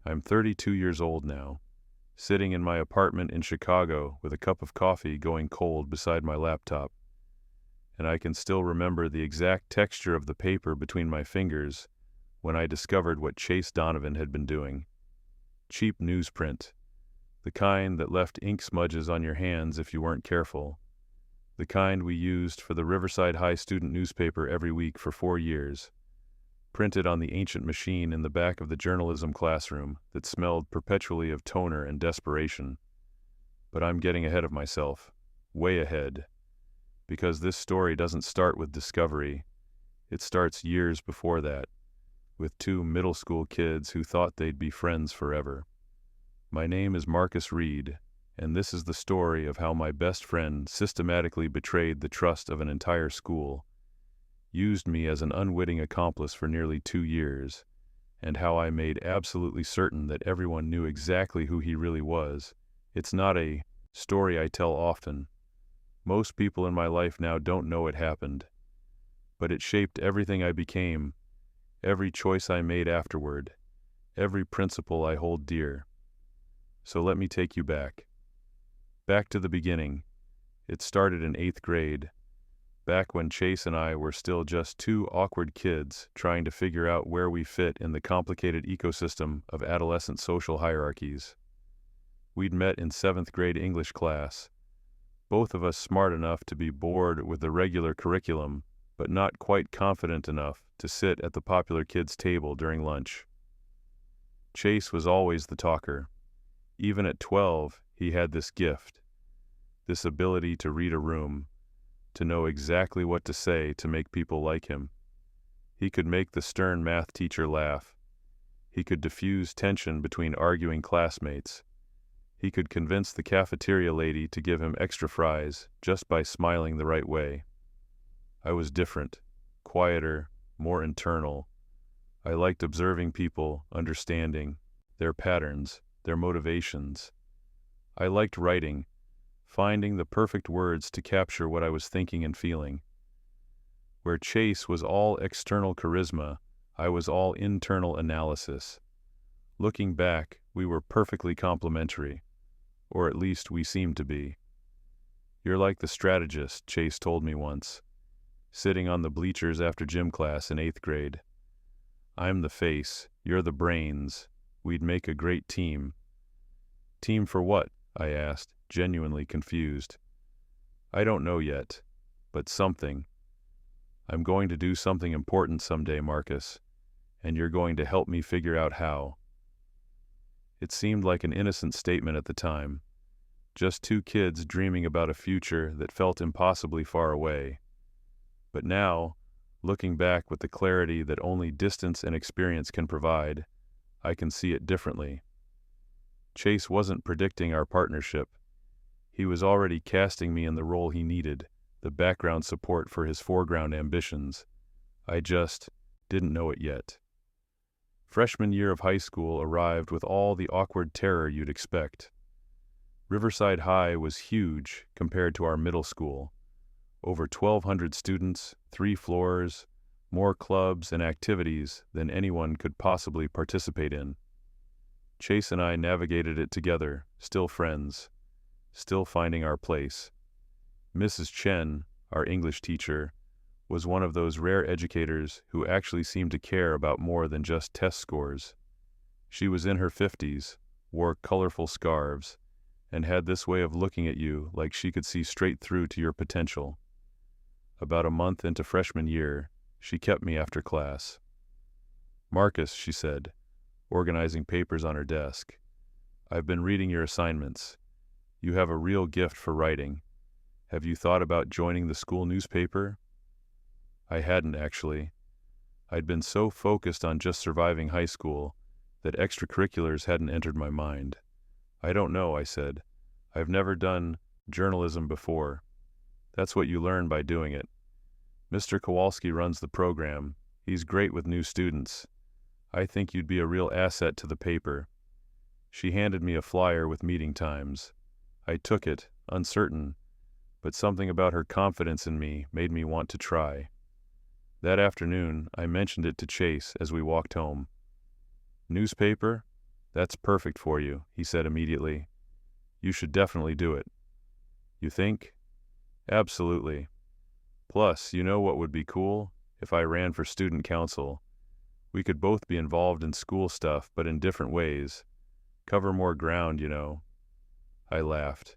I'm 32 years old now, sitting in my apartment in Chicago with a cup of coffee going cold beside my laptop, and I can still remember the exact texture of the paper between my fingers when I discovered what Chase Donovan had been doing. Cheap newsprint, the kind that left ink smudges on your hands if you weren't careful, the kind we used for the Riverside High student newspaper every week for 4 years, printed on the ancient machine in the back of the journalism classroom that smelled perpetually of toner and desperation. But I'm getting ahead of myself, way ahead, because this story doesn't start with discovery. It starts years before that, with 2 middle school kids who thought they'd be friends forever. My name is Marcus Reed, and this is the story of how my best friend systematically betrayed the trust of an entire school, used me as an unwitting accomplice for nearly 2 years, and how I made absolutely certain that everyone knew exactly who he really was. It's not a story I tell often. Most people in my life now don't know it happened, but it shaped everything I became, every choice I made afterward, every principle I hold dear. So let me take you back. Back to the beginning. It started in 8th grade, back when Chase and I were still just 2 awkward kids trying to figure out where we fit in the complicated ecosystem of adolescent social hierarchies. We'd met in 7th grade English class, both of us smart enough to be bored with the regular curriculum, but not quite confident enough to sit at the popular kids' table during lunch. Chase was always the talker. Even at 12, he had this gift, this ability to read a room, to know exactly what to say to make people like him. He could make the stern math teacher laugh. He could diffuse tension between arguing classmates. He could convince the cafeteria lady to give him extra fries just by smiling the right way. I was different, quieter, more internal. I liked observing people, understanding their patterns, their motivations. I liked writing, finding the perfect words to capture what I was thinking and feeling. Where Chase was all external charisma, I was all internal analysis. Looking back, we were perfectly complementary, or at least we seemed to be. You're like the strategist, Chase told me once, sitting on the bleachers after gym class in 8th grade. I'm the face, you're the brains. We'd make a great team. Team for what? I asked, genuinely confused. I don't know yet, but something. I'm going to do something important someday, Marcus, and you're going to help me figure out how. It seemed like an innocent statement at the time, just 2 kids dreaming about a future that felt impossibly far away. But now, looking back with the clarity that only distance and experience can provide, I can see it differently. Chase wasn't predicting our partnership. He was already casting me in the role he needed, the background support for his foreground ambitions. I just didn't know it yet. Freshman year of high school arrived with all the awkward terror you'd expect. Riverside High was huge compared to our middle school. Over 1,200 students, 3 floors, more clubs and activities than anyone could possibly participate in. Chase and I navigated it together, still friends, still finding our place. Mrs. Chen, our English teacher, was one of those rare educators who actually seemed to care about more than just test scores. She was in her 50s, wore colorful scarves, and had this way of looking at you like she could see straight through to your potential. About a month into freshman year, she kept me after class. Marcus, she said, organizing papers on her desk, I've been reading your assignments. You have a real gift for writing. Have you thought about joining the school newspaper? I hadn't, actually. I'd been so focused on just surviving high school that extracurriculars hadn't entered my mind. I don't know, I said. I've never done journalism before. That's what you learn by doing it. Mr. Kowalski runs the program. He's great with new students. I think you'd be a real asset to the paper. She handed me a flyer with meeting times. I took it, uncertain, but something about her confidence in me made me want to try. That afternoon, I mentioned it to Chase as we walked home. Newspaper? "That's perfect for you," he said immediately. "You should definitely do it." "You think?" "Absolutely. Plus, you know what would be cool? If I ran for student council. We could both be involved in school stuff, but in different ways. Cover more ground, you know." I laughed.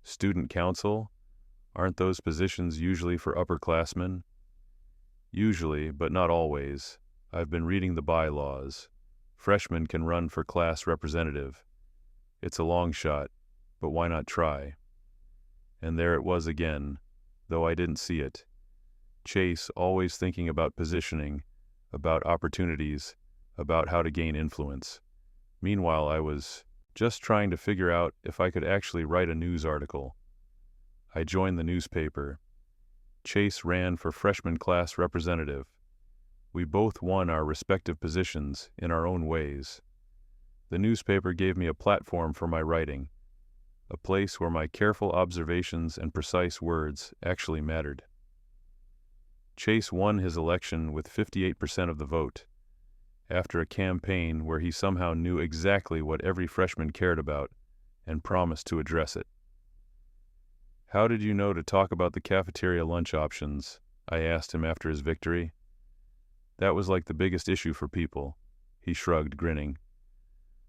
"Student council? Aren't those positions usually for upperclassmen?" "Usually, but not always. I've been reading the bylaws. Freshmen can run for class representative. It's a long shot, but why not try?" And there it was again, though I didn't see it. Chase always thinking about positioning, about opportunities, about how to gain influence. Meanwhile, I was just trying to figure out if I could actually write a news article. I joined the newspaper. Chase ran for freshman class representative. We both won our respective positions in our own ways. The newspaper gave me a platform for my writing, a place where my careful observations and precise words actually mattered. Chase won his election with 58% of the vote, after a campaign where he somehow knew exactly what every freshman cared about and promised to address it. "How did you know to talk about the cafeteria lunch options?" I asked him after his victory. "That was like the biggest issue for people." He shrugged, grinning.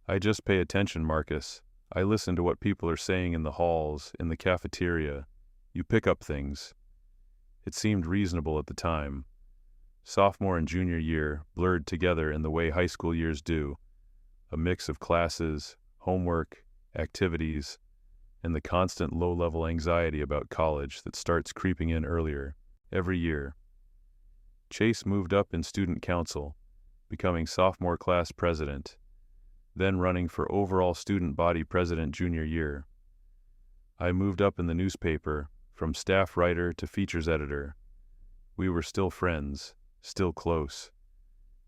"I just pay attention, Marcus. I listen to what people are saying in the halls, in the cafeteria. You pick up things." It seemed reasonable at the time. Sophomore and junior year blurred together in the way high school years do, a mix of classes, homework, activities, and the constant low-level anxiety about college that starts creeping in earlier, every year. Chase moved up in student council, becoming sophomore class president, then running for overall student body president junior year. I moved up in the newspaper, from staff writer to features editor. We were still friends, still close.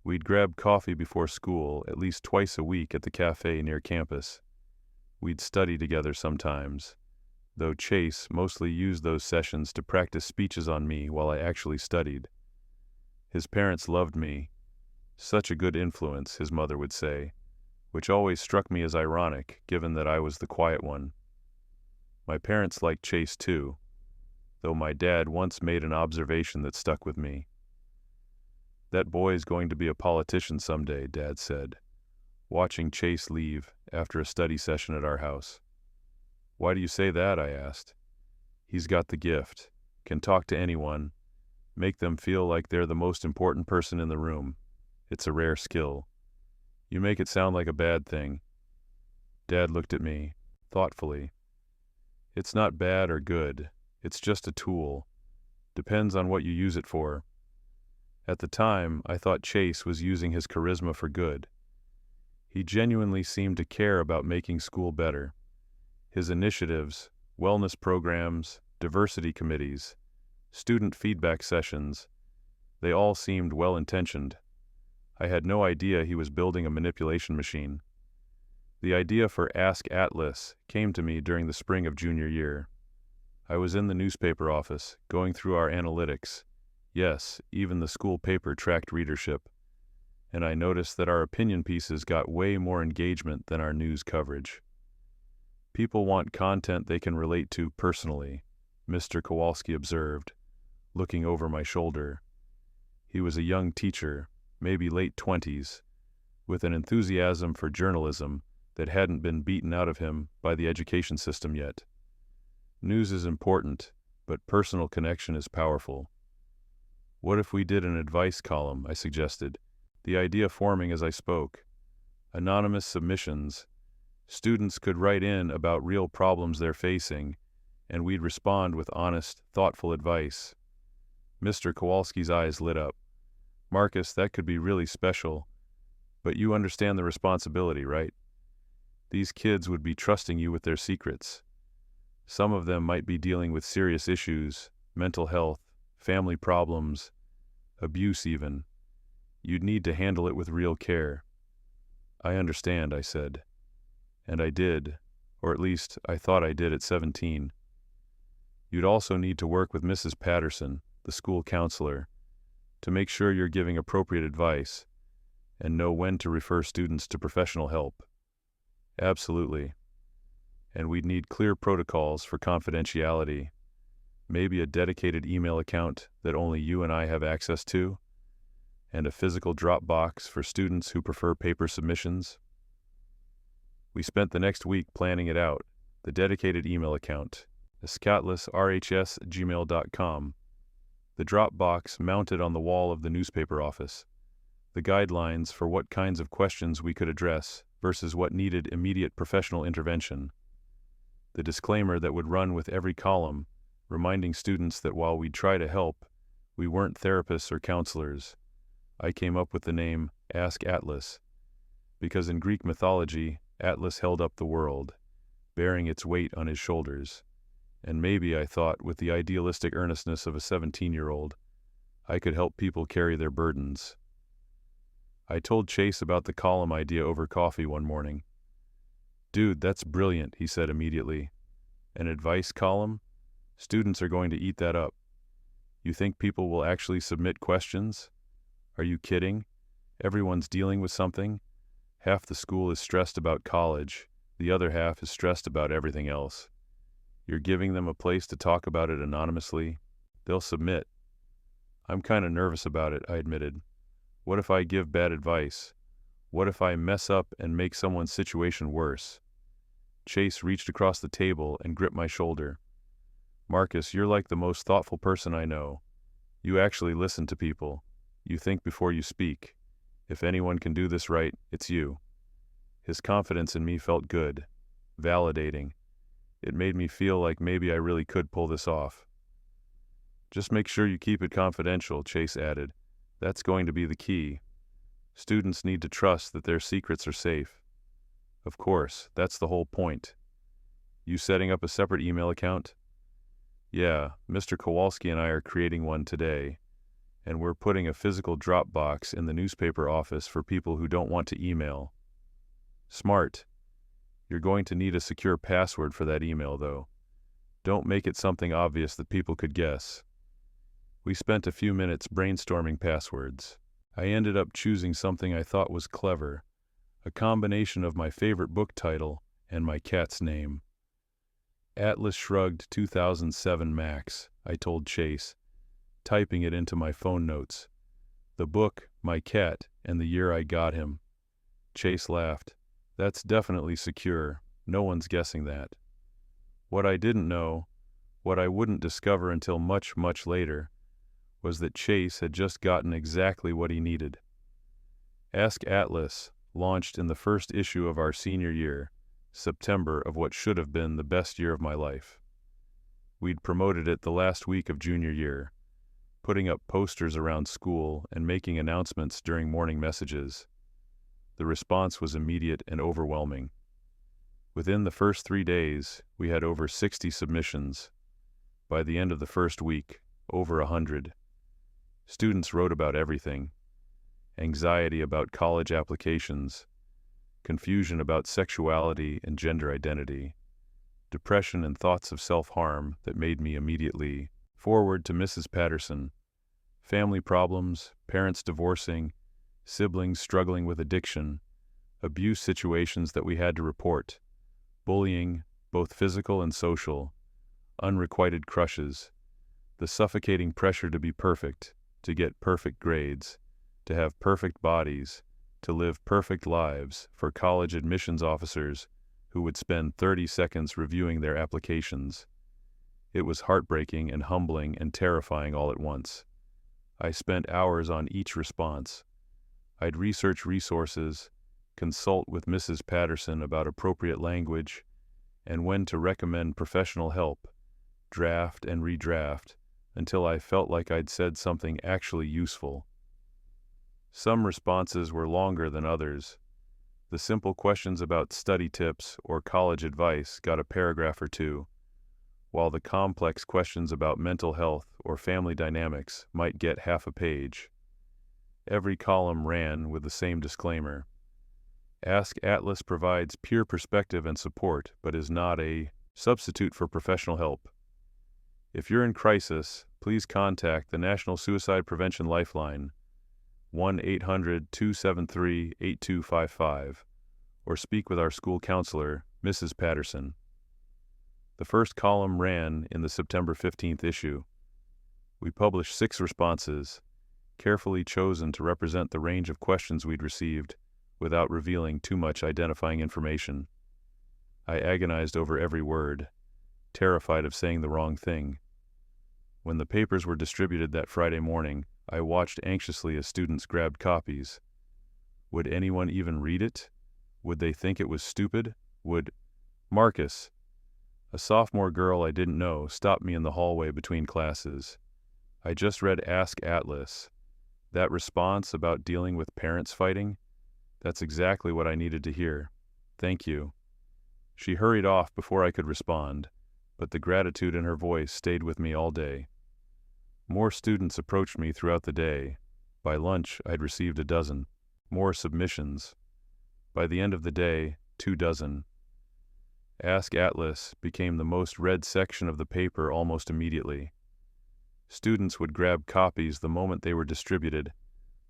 We'd grab coffee before school at least twice a week at the cafe near campus. We'd study together sometimes, though Chase mostly used those sessions to practice speeches on me while I actually studied. His parents loved me. "Such a good influence," his mother would say, which always struck me as ironic, given that I was the quiet one. My parents liked Chase too, though my dad once made an observation that stuck with me. "That boy's going to be a politician someday," Dad said, watching Chase leave after a study session at our house. "Why do you say that?" I asked. "He's got the gift, can talk to anyone, make them feel like they're the most important person in the room. It's a rare skill." "You make it sound like a bad thing." Dad looked at me, thoughtfully. "It's not bad or good. It's just a tool. Depends on what you use it for." At the time, I thought Chase was using his charisma for good. He genuinely seemed to care about making school better. His initiatives, wellness programs, diversity committees, student feedback sessions, they all seemed well-intentioned. I had no idea he was building a manipulation machine. The idea for Ask Atlas came to me during the spring of junior year. I was in the newspaper office, going through our analytics. Yes, even the school paper tracked readership. And I noticed that our opinion pieces got way more engagement than our news coverage. "People want content they can relate to personally," Mr. Kowalski observed, looking over my shoulder. He was a young teacher, maybe late 20s, with an enthusiasm for journalism that hadn't been beaten out of him by the education system yet. "News is important, but personal connection is powerful." "What if we did an advice column?" I suggested, the idea forming as I spoke. Anonymous submissions. Students could write in about real problems they're facing, and we'd respond with honest, thoughtful advice. Mr. Kowalski's eyes lit up. "Marcus, that could be really special. But you understand the responsibility, right? These kids would be trusting you with their secrets. Some of them might be dealing with serious issues, mental health, family problems, abuse even. You'd need to handle it with real care." "I understand," I said. And I did, or at least I thought I did at 17. "You'd also need to work with Mrs. Patterson, the school counselor, to make sure you're giving appropriate advice and know when to refer students to professional help." Absolutely. And we'd need clear protocols for confidentiality, maybe a dedicated email account that only you and I have access to, and a physical Dropbox for students who prefer paper submissions. We spent the next week planning it out, the dedicated email account, escatlessrhs@gmail.com, the Dropbox mounted on the wall of the newspaper office, the guidelines for what kinds of questions we could address versus what needed immediate professional intervention, the disclaimer that would run with every column, reminding students that while we'd try to help, we weren't therapists or counselors. I came up with the name Ask Atlas, because in Greek mythology, Atlas held up the world, bearing its weight on his shoulders. And maybe, I thought, with the idealistic earnestness of a 17-year-old, I could help people carry their burdens. I told Chase about the column idea over coffee one morning. "Dude, that's brilliant," he said immediately. "An advice column? Students are going to eat that up. You think people will actually submit questions? Are you kidding? Everyone's dealing with something. Half the school is stressed about college, the other half is stressed about everything else. You're giving them a place to talk about it anonymously. They'll submit." "I'm kind of nervous about it," I admitted. "What if I give bad advice? What if I mess up and make someone's situation worse?" Chase reached across the table and gripped my shoulder. "Marcus, you're like the most thoughtful person I know. You actually listen to people. You think before you speak. If anyone can do this right, it's you." His confidence in me felt good, validating. It made me feel like maybe I really could pull this off. "Just make sure you keep it confidential," Chase added. "That's going to be the key. Students need to trust that their secrets are safe." "Of course, that's the whole point." "You setting up a separate email account?" "Yeah, Mr. Kowalski and I are creating one today, and we're putting a physical Dropbox in the newspaper office for people who don't want to email." "Smart. You're going to need a secure password for that email, though. Don't make it something obvious that people could guess." We spent a few minutes brainstorming passwords. I ended up choosing something I thought was clever, a combination of my favorite book title and my cat's name. "Atlas Shrugged 2007 Max," I told Chase, typing it into my phone notes. "The book, my cat, and the year I got him." Chase laughed. "That's definitely secure. No one's guessing that." What I didn't know, what I wouldn't discover until much, much later, was that Chase had just gotten exactly what he needed. Ask Atlas launched in the first issue of our senior year, September of what should have been the best year of my life. We'd promoted it the last week of junior year, putting up posters around school and making announcements during morning messages. The response was immediate and overwhelming. Within the first 3 days, we had over 60 submissions. By the end of the first week, over 100. Students wrote about everything: anxiety about college applications, confusion about sexuality and gender identity, depression and thoughts of self-harm that made me immediately forward to Mrs. Patterson, family problems, parents divorcing, siblings struggling with addiction, abuse situations that we had to report, bullying, both physical and social, unrequited crushes, the suffocating pressure to be perfect, to get perfect grades, to have perfect bodies, to live perfect lives for college admissions officers who would spend 30 seconds reviewing their applications. It was heartbreaking and humbling and terrifying all at once. I spent hours on each response. I'd research resources, consult with Mrs. Patterson about appropriate language, and when to recommend professional help, draft and redraft, until I felt like I'd said something actually useful. Some responses were longer than others. The simple questions about study tips or college advice got a paragraph or two, while the complex questions about mental health or family dynamics might get half a page. Every column ran with the same disclaimer. Ask Atlas provides peer perspective and support, but is not a substitute for professional help. If you're in crisis, please contact the National Suicide Prevention Lifeline, 1-800-273-8255, or speak with our school counselor, Mrs. Patterson. The first column ran in the September 15th issue. We published 6 responses, carefully chosen to represent the range of questions we'd received, without revealing too much identifying information. I agonized over every word, terrified of saying the wrong thing. When the papers were distributed that Friday morning, I watched anxiously as students grabbed copies. Would anyone even read it? Would they think it was stupid? Would Marcus, a sophomore girl I didn't know, stopped me in the hallway between classes. I just read Ask Atlas. That response about dealing with parents fighting? That's exactly what I needed to hear. Thank you. She hurried off before I could respond, but the gratitude in her voice stayed with me all day. More students approached me throughout the day. By lunch, I'd received 12. More submissions. By the end of the day, 24. Ask Atlas became the most read section of the paper almost immediately. Students would grab copies the moment they were distributed,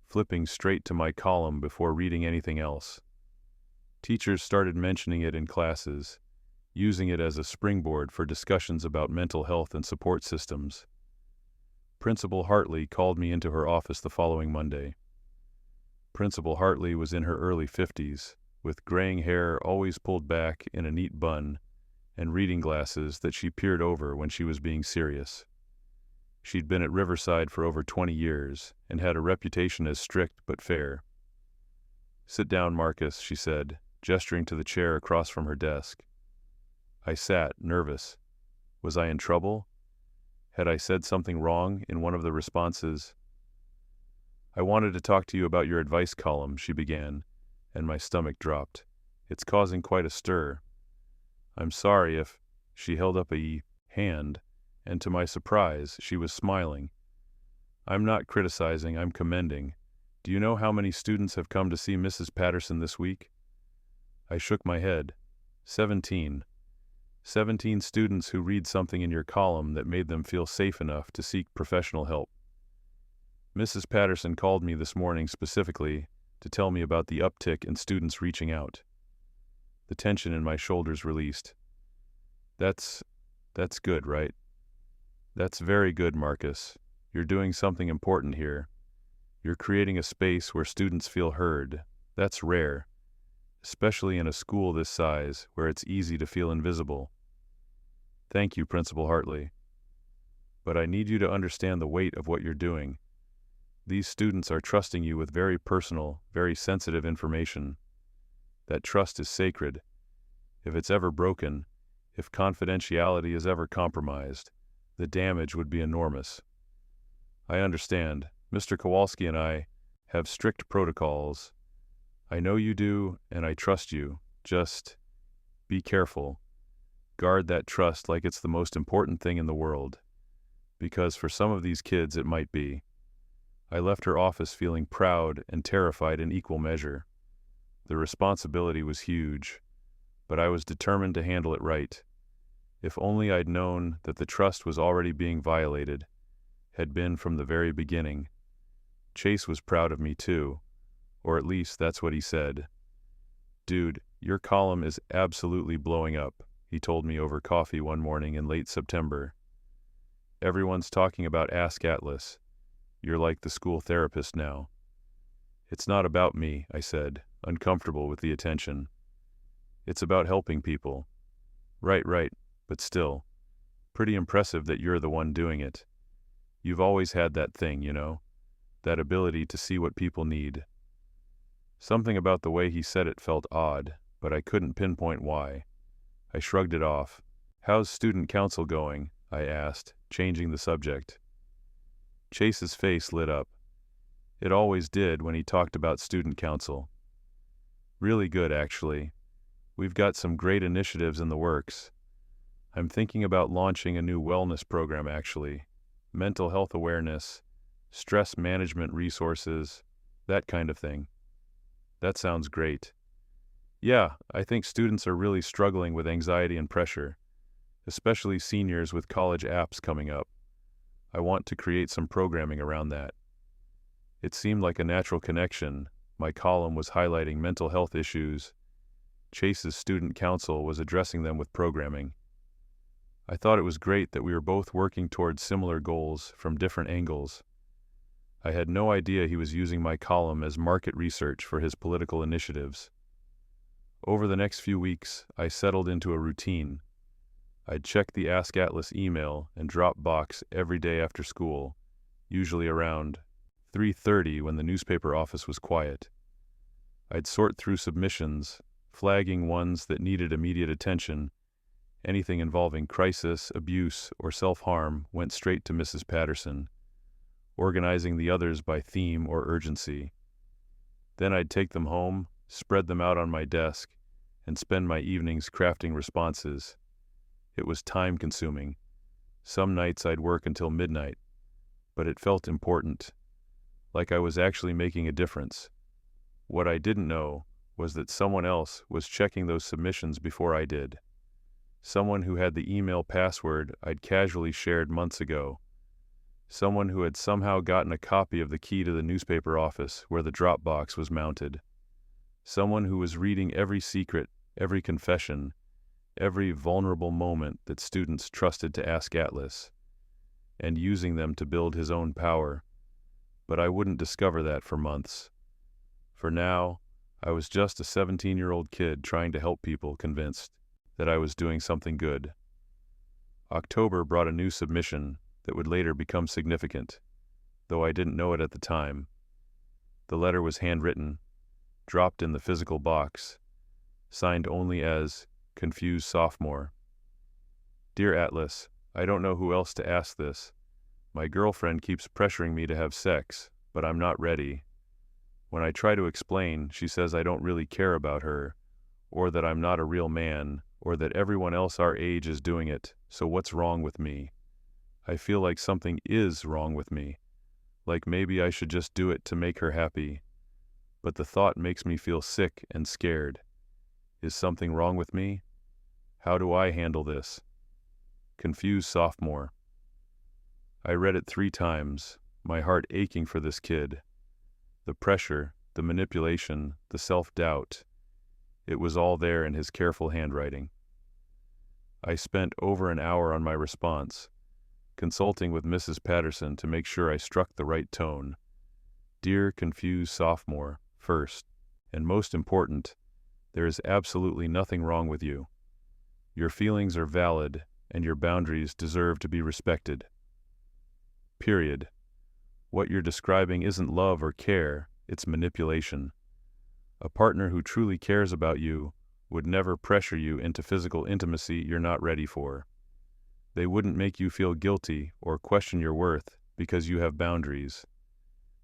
flipping straight to my column before reading anything else. Teachers started mentioning it in classes, using it as a springboard for discussions about mental health and support systems. Principal Hartley called me into her office the following Monday. Principal Hartley was in her early 50s, with graying hair always pulled back in a neat bun, and reading glasses that she peered over when she was being serious. She'd been at Riverside for over 20 years, and had a reputation as strict but fair. "Sit down, Marcus," she said, gesturing to the chair across from her desk. I sat, nervous. Was I in trouble? Had I said something wrong in one of the responses? "I wanted to talk to you about your advice column," she began, and my stomach dropped. "It's causing quite a stir. I'm sorry if—" She held up a hand, and to my surprise, she was smiling. "I'm not criticizing, I'm commending. Do you know how many students have come to see Mrs. Patterson this week?" I shook my head. 17. 17 students who read something in your column that made them feel safe enough to seek professional help. Mrs. Patterson called me this morning specifically to tell me about the uptick in students reaching out. The tension in my shoulders released. That's good, right?" "That's very good, Marcus. You're doing something important here. You're creating a space where students feel heard. That's rare, especially in a school this size where it's easy to feel invisible." "Thank you, Principal Hartley. But I need you to understand the weight of what you're doing. These students are trusting you with very personal, very sensitive information. That trust is sacred. If it's ever broken, if confidentiality is ever compromised, the damage would be enormous. I understand. Mr. Kowalski and I have strict protocols. I know you do, and I trust you. Just be careful. Guard that trust like it's the most important thing in the world. Because for some of these kids it might be." I left her office feeling proud and terrified in equal measure. The responsibility was huge, but I was determined to handle it right. If only I'd known that the trust was already being violated, had been from the very beginning. Chase was proud of me too, or at least that's what he said. "Dude, your column is absolutely blowing up," he told me over coffee one morning in late September. "Everyone's talking about Ask Atlas. You're like the school therapist now." "It's not about me," I said, uncomfortable with the attention. "It's about helping people." Right, but still, pretty impressive that you're the one doing it. You've always had that thing, you know, that ability to see what people need." Something about the way he said it felt odd, but I couldn't pinpoint why. I shrugged it off. "How's student council going?" I asked, changing the subject. Chase's face lit up. It always did when he talked about student council. "Really good, actually. We've got some great initiatives in the works. I'm thinking about launching a new wellness program, actually. Mental health awareness, stress management resources, that kind of thing." "That sounds great." "Yeah, I think students are really struggling with anxiety and pressure, especially seniors with college apps coming up. I want to create some programming around that." It seemed like a natural connection. My column was highlighting mental health issues, Chase's student council was addressing them with programming. I thought it was great that we were both working towards similar goals from different angles. I had no idea he was using my column as market research for his political initiatives. Over the next few weeks, I settled into a routine. I'd check the Ask Atlas email and drop box every day after school, usually around 3:30 when the newspaper office was quiet. I'd sort through submissions, flagging ones that needed immediate attention. Anything involving crisis, abuse, or self-harm went straight to Mrs. Patterson, organizing the others by theme or urgency. Then I'd take them home, spread them out on my desk, and spend my evenings crafting responses. It was time-consuming. Some nights I'd work until midnight, but it felt important, like I was actually making a difference. What I didn't know was that someone else was checking those submissions before I did. Someone who had the email password I'd casually shared months ago. Someone who had somehow gotten a copy of the key to the newspaper office where the drop box was mounted. Someone who was reading every secret, every confession, every vulnerable moment that students trusted to Ask Atlas, and using them to build his own power. But I wouldn't discover that for months. For now, I was just a 17-year-old kid trying to help people, convinced that I was doing something good. October brought a new submission that would later become significant, though I didn't know it at the time. The letter was handwritten, dropped in the physical box, signed only as Confused Sophomore. Dear Atlas, I don't know who else to ask this. My girlfriend keeps pressuring me to have sex, but I'm not ready. When I try to explain, she says I don't really care about her, or that I'm not a real man, or that everyone else our age is doing it, so what's wrong with me? I feel like something is wrong with me, like maybe I should just do it to make her happy. But the thought makes me feel sick and scared. Is something wrong with me? How do I handle this? Confused Sophomore. I read it 3 times, my heart aching for this kid. The pressure, the manipulation, the self-doubt. It was all there in his careful handwriting. I spent over an hour on my response, consulting with Mrs. Patterson to make sure I struck the right tone. Dear Confused Sophomore, first, and most important, there is absolutely nothing wrong with you. Your feelings are valid, and your boundaries deserve to be respected. Period. What you're describing isn't love or care, it's manipulation. A partner who truly cares about you would never pressure you into physical intimacy you're not ready for. They wouldn't make you feel guilty or question your worth because you have boundaries.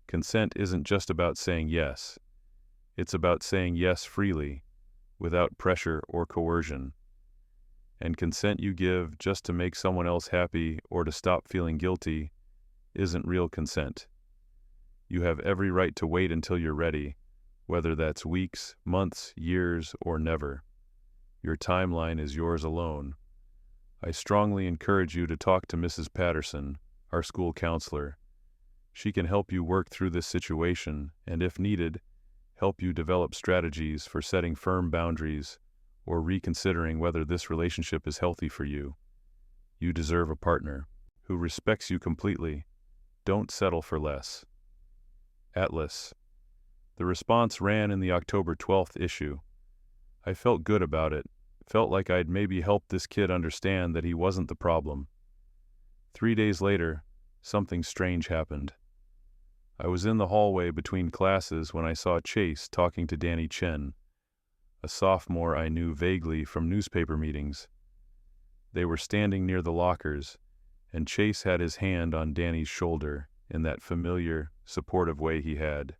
Consent isn't just about saying yes. It's about saying yes freely, without pressure or coercion. And consent you give just to make someone else happy or to stop feeling guilty isn't real consent. You have every right to wait until you're ready, whether that's weeks, months, years, or never. Your timeline is yours alone. I strongly encourage you to talk to Mrs. Patterson, our school counselor. She can help you work through this situation and, if needed, help you develop strategies for setting firm boundaries or reconsidering whether this relationship is healthy for you. You deserve a partner who respects you completely. Don't settle for less. Atlas. The response ran in the October 12th issue. I felt good about it, felt like I'd maybe helped this kid understand that he wasn't the problem. 3 days later, something strange happened. I was in the hallway between classes when I saw Chase talking to Danny Chen, a sophomore I knew vaguely from newspaper meetings. They were standing near the lockers, and Chase had his hand on Danny's shoulder in that familiar, supportive way he had.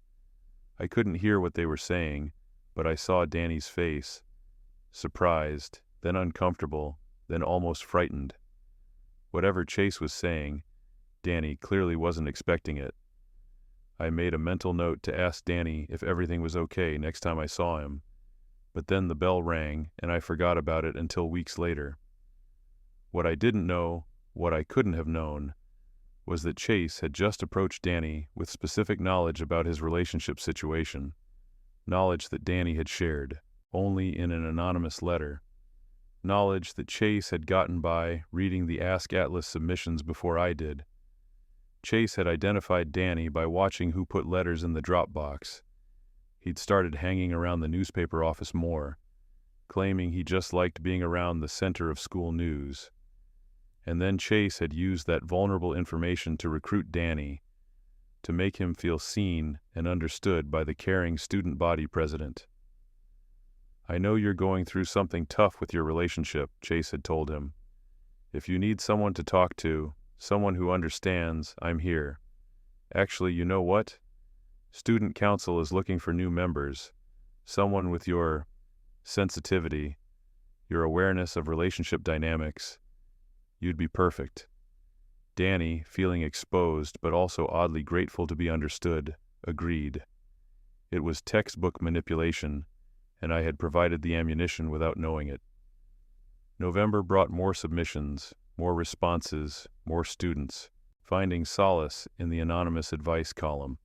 I couldn't hear what they were saying, but I saw Danny's face, surprised, then uncomfortable, then almost frightened. Whatever Chase was saying, Danny clearly wasn't expecting it. I made a mental note to ask Danny if everything was okay next time I saw him, but then the bell rang and I forgot about it until weeks later. What I didn't know, what I couldn't have known, was that Chase had just approached Danny with specific knowledge about his relationship situation, knowledge that Danny had shared. only in an anonymous letter. Knowledge that Chase had gotten by reading the Ask Atlas submissions before I did. Chase had identified Danny by watching who put letters in the drop box. He'd started hanging around the newspaper office more, claiming he just liked being around the center of school news. And then Chase had used that vulnerable information to recruit Danny, to make him feel seen and understood by the caring student body president. "I know you're going through something tough with your relationship," Chase had told him. "If you need someone to talk to, someone who understands, I'm here. Actually, you know what? Student council is looking for new members, someone with your sensitivity, your awareness of relationship dynamics. You'd be perfect." Danny, feeling exposed but also oddly grateful to be understood, agreed. It was textbook manipulation, and I had provided the ammunition without knowing it. November brought more submissions, more responses, more students, finding solace in the anonymous advice column.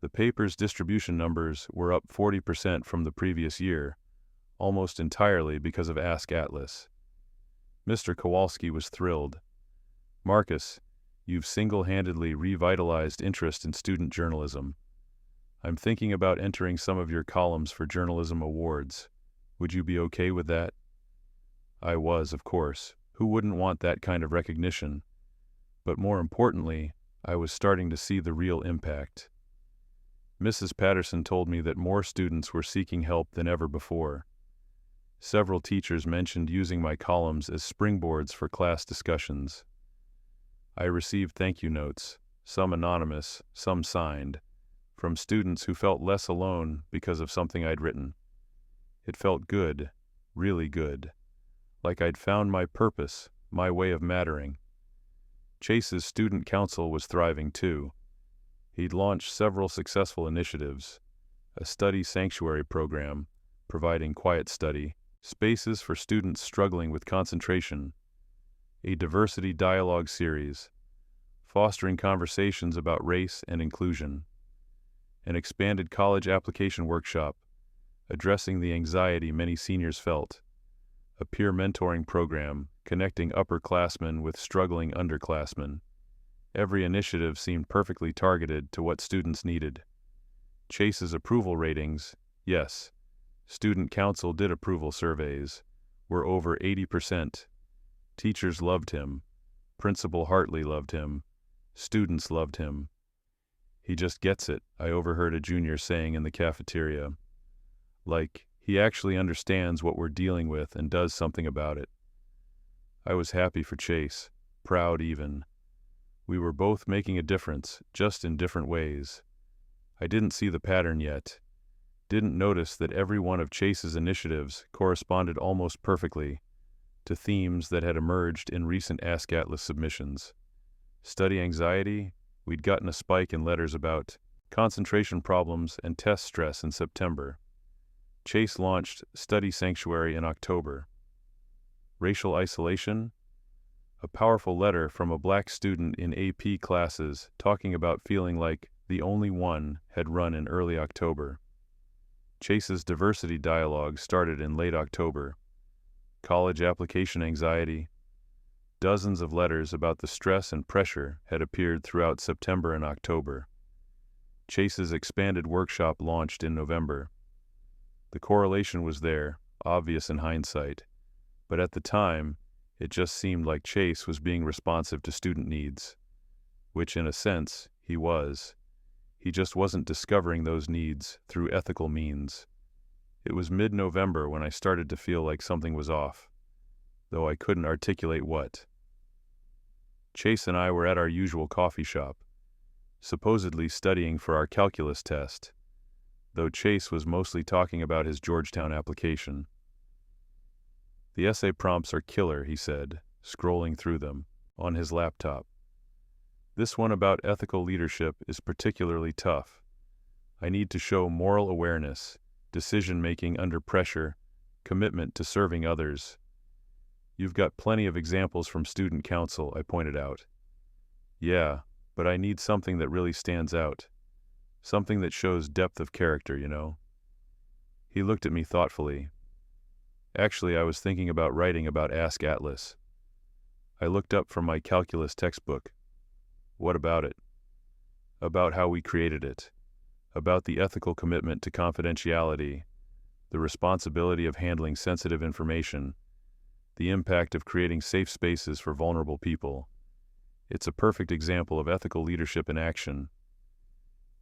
The paper's distribution numbers were up 40% from the previous year, almost entirely because of Ask Atlas. Mr. Kowalski was thrilled. "Marcus, you've single-handedly revitalized interest in student journalism. I'm thinking about entering some of your columns for journalism awards. Would you be okay with that?" I was, of course. Who wouldn't want that kind of recognition? But more importantly, I was starting to see the real impact. Mrs. Patterson told me that more students were seeking help than ever before. Several teachers mentioned using my columns as springboards for class discussions. I received thank you notes, some anonymous, some signed, from students who felt less alone because of something I'd written. It felt good, really good, like I'd found my purpose, my way of mattering. Chase's student council was thriving too. He'd launched several successful initiatives: a study sanctuary program, providing quiet study, spaces for students struggling with concentration, a diversity dialogue series, fostering conversations about race and inclusion, an expanded college application workshop, addressing the anxiety many seniors felt, a peer mentoring program connecting upperclassmen with struggling underclassmen. Every initiative seemed perfectly targeted to what students needed. Chase's approval ratings, yes, student council did approval surveys, were over 80%. Teachers loved him. Principal Hartley loved him. Students loved him. "He just gets it," I overheard a junior saying in the cafeteria. Like, he actually understands what we're dealing with and does something about it. I was happy for Chase, proud even. We were both making a difference, just in different ways. I didn't see the pattern yet. Didn't notice that every one of Chase's initiatives corresponded almost perfectly to themes that had emerged in recent Ask Atlas submissions. Study anxiety, we'd gotten a spike in letters about concentration problems and test stress in September. Chase launched Study Sanctuary in October. Racial isolation, a powerful letter from a black student in AP classes talking about feeling like the only one had run in early October. Chase's diversity dialogue started in late October. College application anxiety. Dozens of letters about the stress and pressure had appeared throughout September and October. Chase's expanded workshop launched in November. The correlation was there, obvious in hindsight, but at the time, it just seemed like Chase was being responsive to student needs, which in a sense, he was. He just wasn't discovering those needs through ethical means. It was mid-November when I started to feel like something was off, though I couldn't articulate what. Chase and I were at our usual coffee shop, supposedly studying for our calculus test, though Chase was mostly talking about his Georgetown application. "The essay prompts are killer," he said, scrolling through them, on his laptop. "This one about ethical leadership is particularly tough. I need to show moral awareness, decision-making under pressure, commitment to serving others. You've got plenty of examples from student council," I pointed out. "Yeah, but I need something that really stands out. Something that shows depth of character, you know." He looked at me thoughtfully. Actually, I was thinking about writing about Ask Atlas. I looked up from my calculus textbook. What about it? About how we created it. About the ethical commitment to confidentiality, the responsibility of handling sensitive information, the impact of creating safe spaces for vulnerable people. It's a perfect example of ethical leadership in action.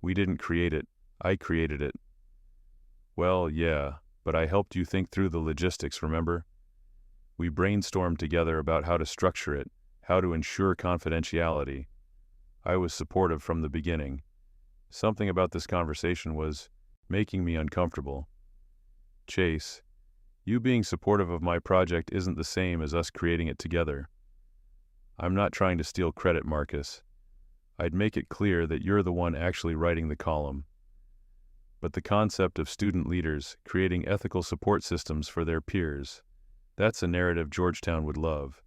We didn't create it, I created it. Well, yeah, but I helped you think through the logistics, remember? We brainstormed together about how to structure it, how to ensure confidentiality. I was supportive from the beginning. Something about this conversation was making me uncomfortable. Chase, you being supportive of my project isn't the same as us creating it together. I'm not trying to steal credit, Marcus. I'd make it clear that you're the one actually writing the column. But the concept of student leaders creating ethical support systems for their peers, that's a narrative Georgetown would love.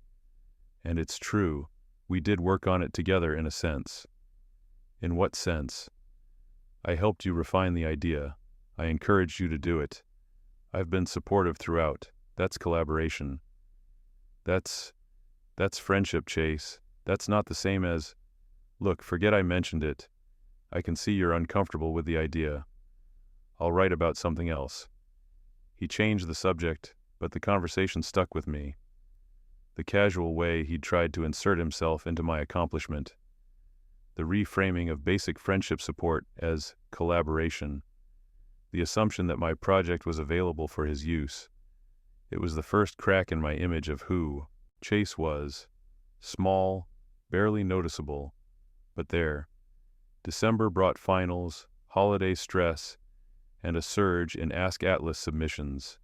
And it's true, we did work on it together in a sense. In what sense? I helped you refine the idea. I encouraged you to do it. I've been supportive throughout. That's collaboration. That's friendship, Chase. That's not the same as, look, forget I mentioned it. I can see you're uncomfortable with the idea. I'll write about something else. He changed the subject, but the conversation stuck with me. The casual way he'd tried to insert himself into my accomplishment. The reframing of basic friendship support as collaboration. The assumption that my project was available for his use. It was the first crack in my image of who Chase was. Small, barely noticeable, but there. December brought finals, holiday stress, and a surge in Ask Atlas submissions.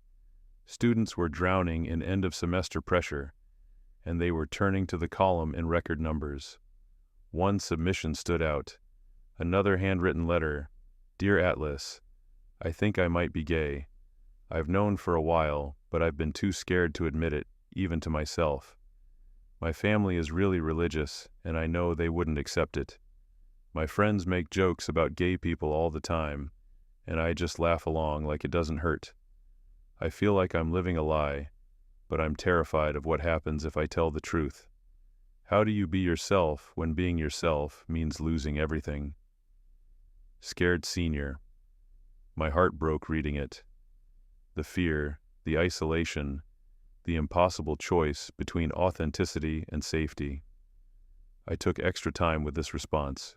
Students were drowning in end-of-semester pressure, and they were turning to the column in record numbers. One submission stood out. Another handwritten letter. Dear Atlas, I think I might be gay. I've known for a while, but I've been too scared to admit it, even to myself. My family is really religious, and I know they wouldn't accept it. My friends make jokes about gay people all the time, and I just laugh along like it doesn't hurt. I feel like I'm living a lie, but I'm terrified of what happens if I tell the truth. How do you be yourself when being yourself means losing everything? Scared senior. My heart broke reading it. The fear, the isolation, the impossible choice between authenticity and safety. I took extra time with this response,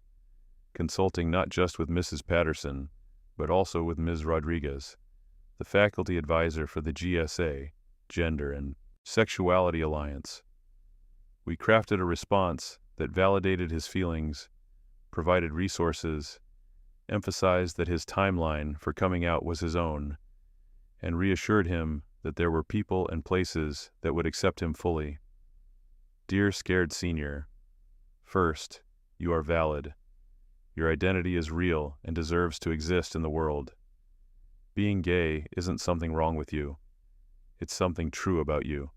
consulting not just with Mrs. Patterson, but also with Ms. Rodriguez, the faculty advisor for the GSA, Gender and Sexuality Alliance. We crafted a response that validated his feelings, provided resources, emphasized that his timeline for coming out was his own, and reassured him that there were people and places that would accept him fully. Dear Scared Senior, first, you are valid. Your identity is real and deserves to exist in the world. Being gay isn't something wrong with you. It's something true about you.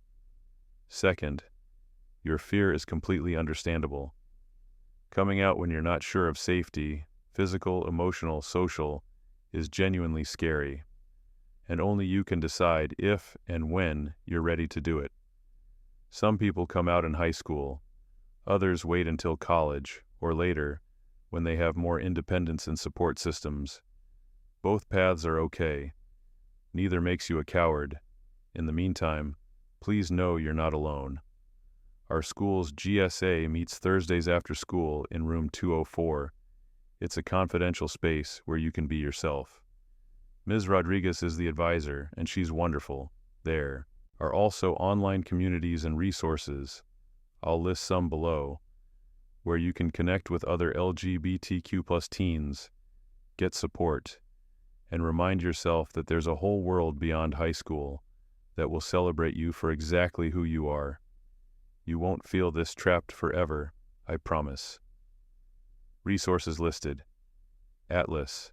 Second, your fear is completely understandable. Coming out when you're not sure of safety, physical, emotional, social, is genuinely scary, and only you can decide if and when you're ready to do it. Some people come out in high school, others wait until college or later when they have more independence and support systems. Both paths are okay. Neither makes you a coward. In the meantime, please know you're not alone. Our school's GSA meets Thursdays after school in room 204. It's a confidential space where you can be yourself. Ms. Rodriguez is the advisor, and she's wonderful. There are also online communities and resources, I'll list some below, where you can connect with other LGBTQ+ teens, get support, and remind yourself that there's a whole world beyond high school that will celebrate you for exactly who you are. You won't feel this trapped forever, I promise. Resources listed. Atlas.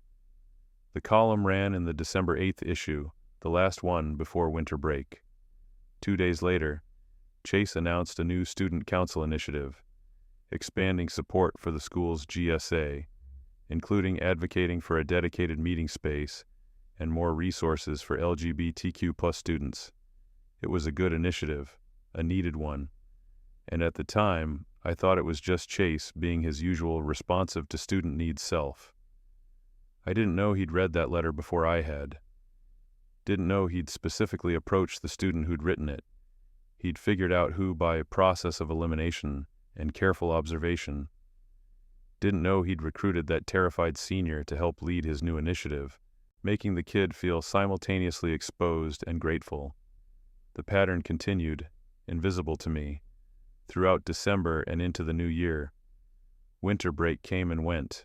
The column ran in the December 8th issue, the last one before winter break. 2 days later, Chase announced a new student council initiative, expanding support for the school's GSA, including advocating for a dedicated meeting space and more resources for LGBTQ plus students. It was a good initiative, a needed one, and at the time, I thought it was just Chase being his usual responsive to student needs self. I didn't know he'd read that letter before I had. Didn't know he'd specifically approached the student who'd written it. He'd figured out who by a process of elimination and careful observation. Didn't know he'd recruited that terrified senior to help lead his new initiative, making the kid feel simultaneously exposed and grateful. The pattern continued, invisible to me, throughout December and into the new year. Winter break came and went.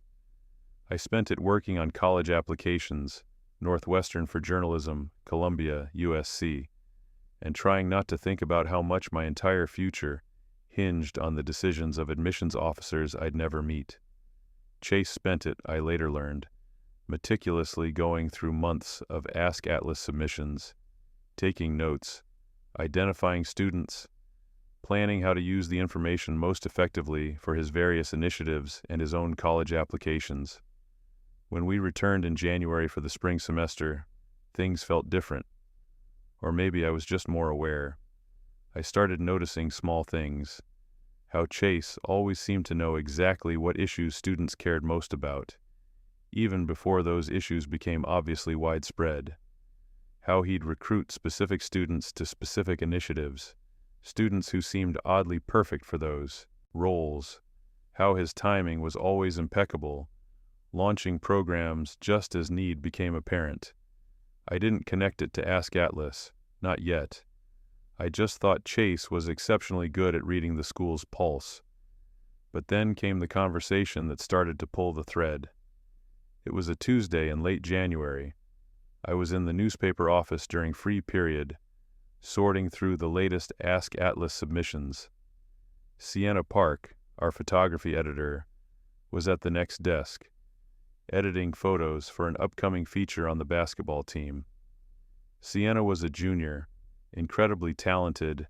I spent it working on college applications, Northwestern for journalism, Columbia, USC, and trying not to think about how much my entire future hinged on the decisions of admissions officers I'd never meet. Chase spent it, I later learned, meticulously going through months of Ask Atlas submissions, taking notes, identifying students, planning how to use the information most effectively for his various initiatives and his own college applications. When we returned in January for the spring semester, things felt different. Or maybe I was just more aware. I started noticing small things. How Chase always seemed to know exactly what issues students cared most about, even before those issues became obviously widespread. How he'd recruit specific students to specific initiatives, students who seemed oddly perfect for those roles. How his timing was always impeccable, launching programs just as need became apparent. I didn't connect it to Ask Atlas, not yet. I just thought Chase was exceptionally good at reading the school's pulse. But then came the conversation that started to pull the thread. It was a Tuesday in late January. I was in the newspaper office during free period, sorting through the latest Ask Atlas submissions. Sienna Park, our photography editor, was at the next desk, editing photos for an upcoming feature on the basketball team. Sienna was a junior, incredibly talented,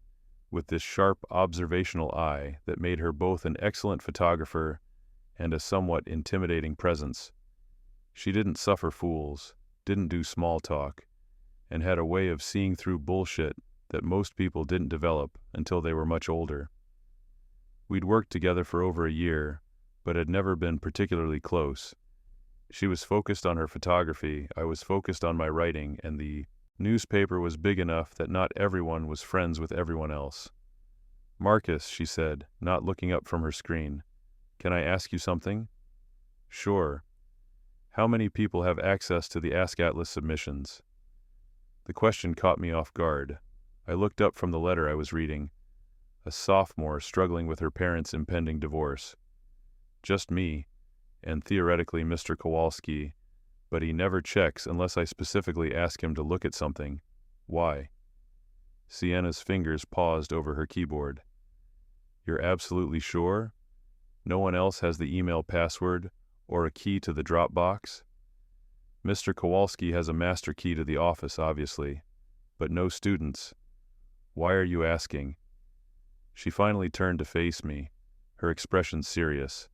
with this sharp observational eye that made her both an excellent photographer and a somewhat intimidating presence. She didn't suffer fools, didn't do small talk, and had a way of seeing through bullshit that most people didn't develop until they were much older. We'd worked together for over a year, but had never been particularly close. She was focused on her photography, I was focused on my writing, and the newspaper was big enough that not everyone was friends with everyone else. "Marcus," she said, not looking up from her screen, "can I ask you something?" "Sure." "How many people have access to the Ask Atlas submissions?" The question caught me off guard. I looked up from the letter I was reading. A sophomore struggling with her parents' impending divorce. "Just me, and theoretically Mr. Kowalski, but he never checks unless I specifically ask him to look at something. Why?" Sienna's fingers paused over her keyboard. "You're absolutely sure? No one else has the email password or a key to the Dropbox?" "Mr. Kowalski has a master key to the office, obviously, but no students. Why are you asking?" She finally turned to face me, her expression serious.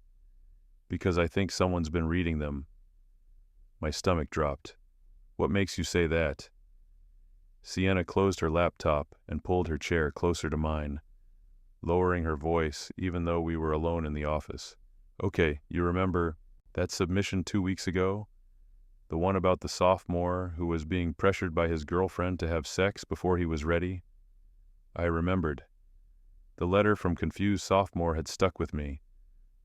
"Because I think someone's been reading them." My stomach dropped. "What makes you say that?" Sienna closed her laptop and pulled her chair closer to mine, lowering her voice even though we were alone in the office. "Okay, you remember that submission 2 weeks ago? The one about the sophomore who was being pressured by his girlfriend to have sex before he was ready?" I remembered. The letter from confused sophomore had stuck with me,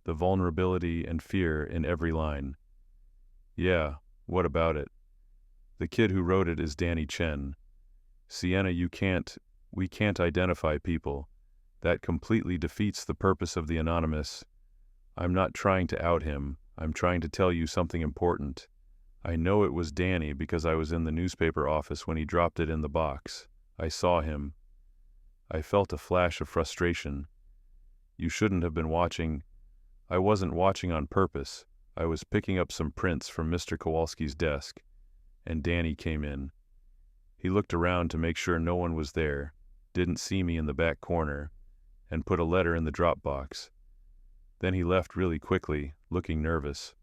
the vulnerability and fear in every line. "Yeah, what about it?" "The kid who wrote it is Danny Chen. Sienna, we can't identify people. That completely defeats the purpose of the anonymous. I'm not trying to out him, I'm trying to tell you something important. I know it was Danny because I was in the newspaper office when he dropped it in the box. I saw him." I felt a flash of frustration. "You shouldn't have been watching." "I wasn't watching on purpose. I was picking up some prints from Mr. Kowalski's desk, and Danny came in. He looked around to make sure no one was there, didn't see me in the back corner, and put a letter in the Dropbox. Then he left really quickly, looking nervous."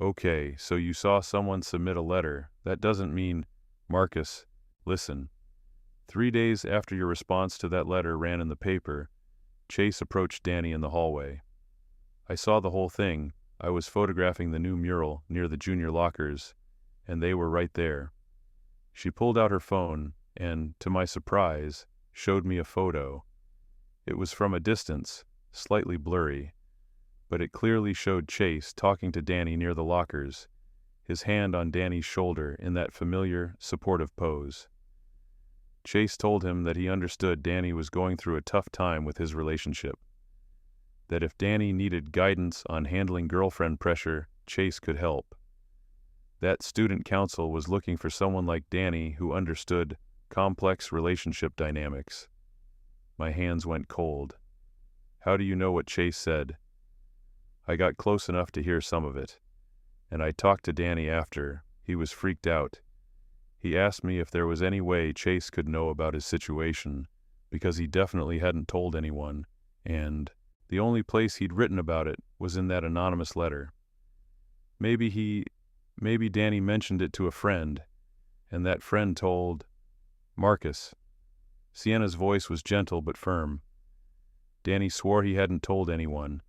"Okay, so you saw someone submit a letter, That doesn't mean, Marcus, listen. 3 days after your response to that letter ran in the paper, Chase approached Danny in the hallway. I saw the whole thing. I was photographing the new mural near the junior lockers, and they were right there. She pulled out her phone and, to my surprise, showed me a photo. It was from a distance, slightly blurry, but it clearly showed Chase talking to Danny near the lockers, his hand on Danny's shoulder in that familiar, supportive pose. Chase told him that he understood Danny was going through a tough time with his relationship, that if Danny needed guidance on handling girlfriend pressure, Chase could help. That student council was looking for someone like Danny who understood complex relationship dynamics. My hands went cold. How do you know what Chase said? I got close enough to hear some of it, and I talked to Danny after. He was freaked out. He asked me if there was any way Chase could know about his situation, because he definitely hadn't told anyone, and the only place he'd written about it was in that anonymous letter. Maybe Danny mentioned it to a friend, and that friend told Marcus. Sienna's voice was gentle but firm. Danny swore he hadn't told anyone,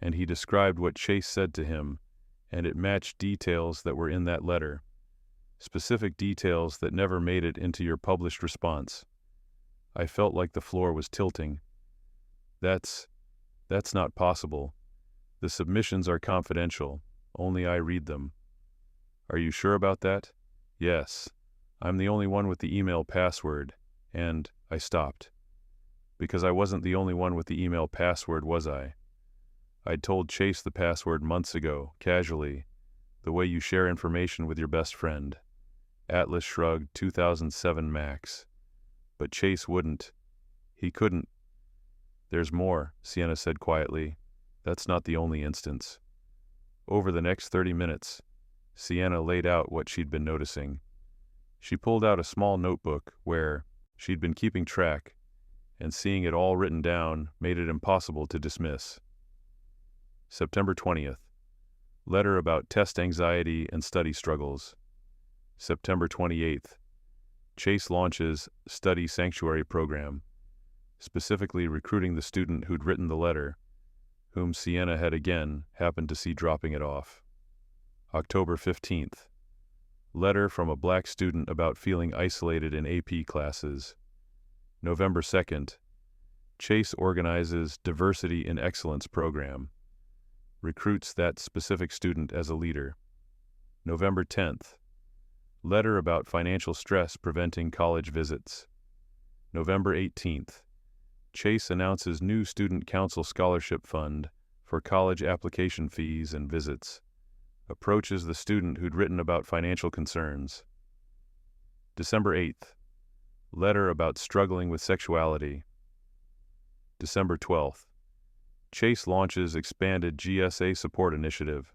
and he described what Chase said to him, and it matched details that were in that letter. Specific details that never made it into your published response. I felt like the floor was tilting. That's not possible. The submissions are confidential. Only I read them. Are you sure about that? Yes. I'm the only one with the email password. And I stopped. Because I wasn't the only one with the email password, was I? I'd told Chase the password months ago, casually, the way you share information with your best friend. Atlas shrugged, 2007 max. But Chase wouldn't. He couldn't. There's more, Sienna said quietly. That's not the only instance. Over the next 30 minutes, Sienna laid out what she'd been noticing. She pulled out a small notebook where she'd been keeping track, and seeing it all written down made it impossible to dismiss. September 20th. Letter about test anxiety and study struggles. September 28th. Chase launches Study Sanctuary program, specifically recruiting the student who'd written the letter, whom Sienna had again happened to see dropping it off. October 15th. Letter from a black student about feeling isolated in AP classes. November 2nd. Chase organizes Diversity in Excellence program. Recruits that specific student as a leader. November 10th. Letter about financial stress preventing college visits. November 18th. Chase announces new student council scholarship fund for college application fees and visits. Approaches the student who'd written about financial concerns. December 8th. Letter about struggling with sexuality. December 12th. Chase launches expanded GSA support initiative.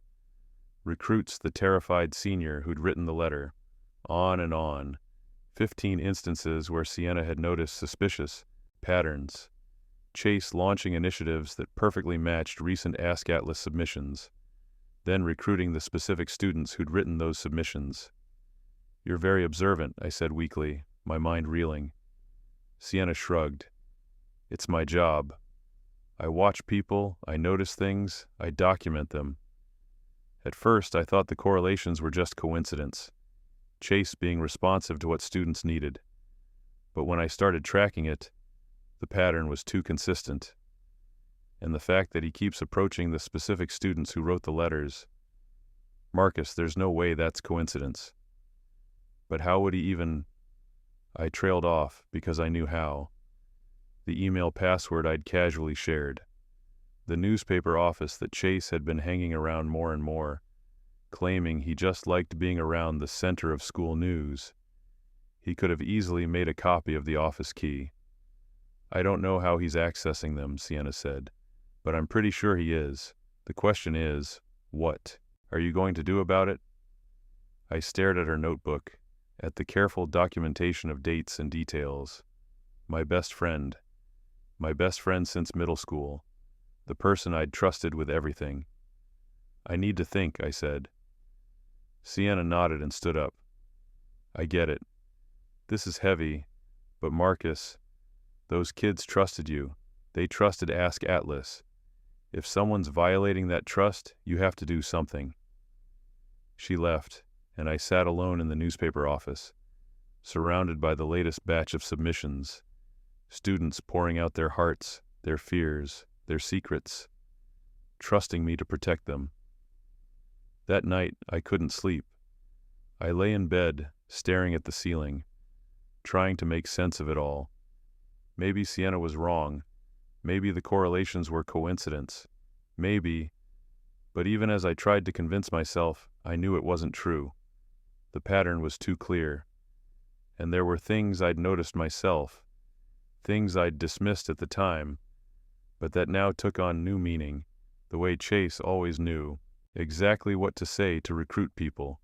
Recruits the terrified senior who'd written the letter. On and on. 15 instances where Sienna had noticed suspicious patterns. Chase launching initiatives that perfectly matched recent Ask Atlas submissions. Then recruiting the specific students who'd written those submissions. You're very observant, I said weakly, my mind reeling. Sienna shrugged. It's my job. I watch people, I notice things, I document them. At first, I thought the correlations were just coincidence. Chase being responsive to what students needed. But when I started tracking it, the pattern was too consistent. And the fact that he keeps approaching the specific students who wrote the letters. Marcus, there's no way that's coincidence. But how would he even... I trailed off because I knew how. The email password I'd casually shared. The newspaper office that Chase had been hanging around more and more, claiming he just liked being around the center of school news. He could have easily made a copy of the office key. I don't know how he's accessing them, Sienna said, but I'm pretty sure he is. The question is, what are you going to do about it? I stared at her notebook, at the careful documentation of dates and details. My best friend since middle school, the person I'd trusted with everything. I need to think, I said. Sienna nodded and stood up. I get it. This is heavy, but Marcus, those kids trusted you. They trusted Ask Atlas. If someone's violating that trust, you have to do something. She left, and I sat alone in the newspaper office, surrounded by the latest batch of submissions, students pouring out their hearts, their fears, their secrets, trusting me to protect them. That night, I couldn't sleep. I lay in bed, staring at the ceiling, trying to make sense of it all. Maybe Sienna was wrong. Maybe the correlations were coincidence. Maybe, but even as I tried to convince myself, I knew it wasn't true. The pattern was too clear. And there were things I'd noticed myself, things I'd dismissed at the time, but that now took on new meaning, the way Chase always knew exactly what to say to recruit people,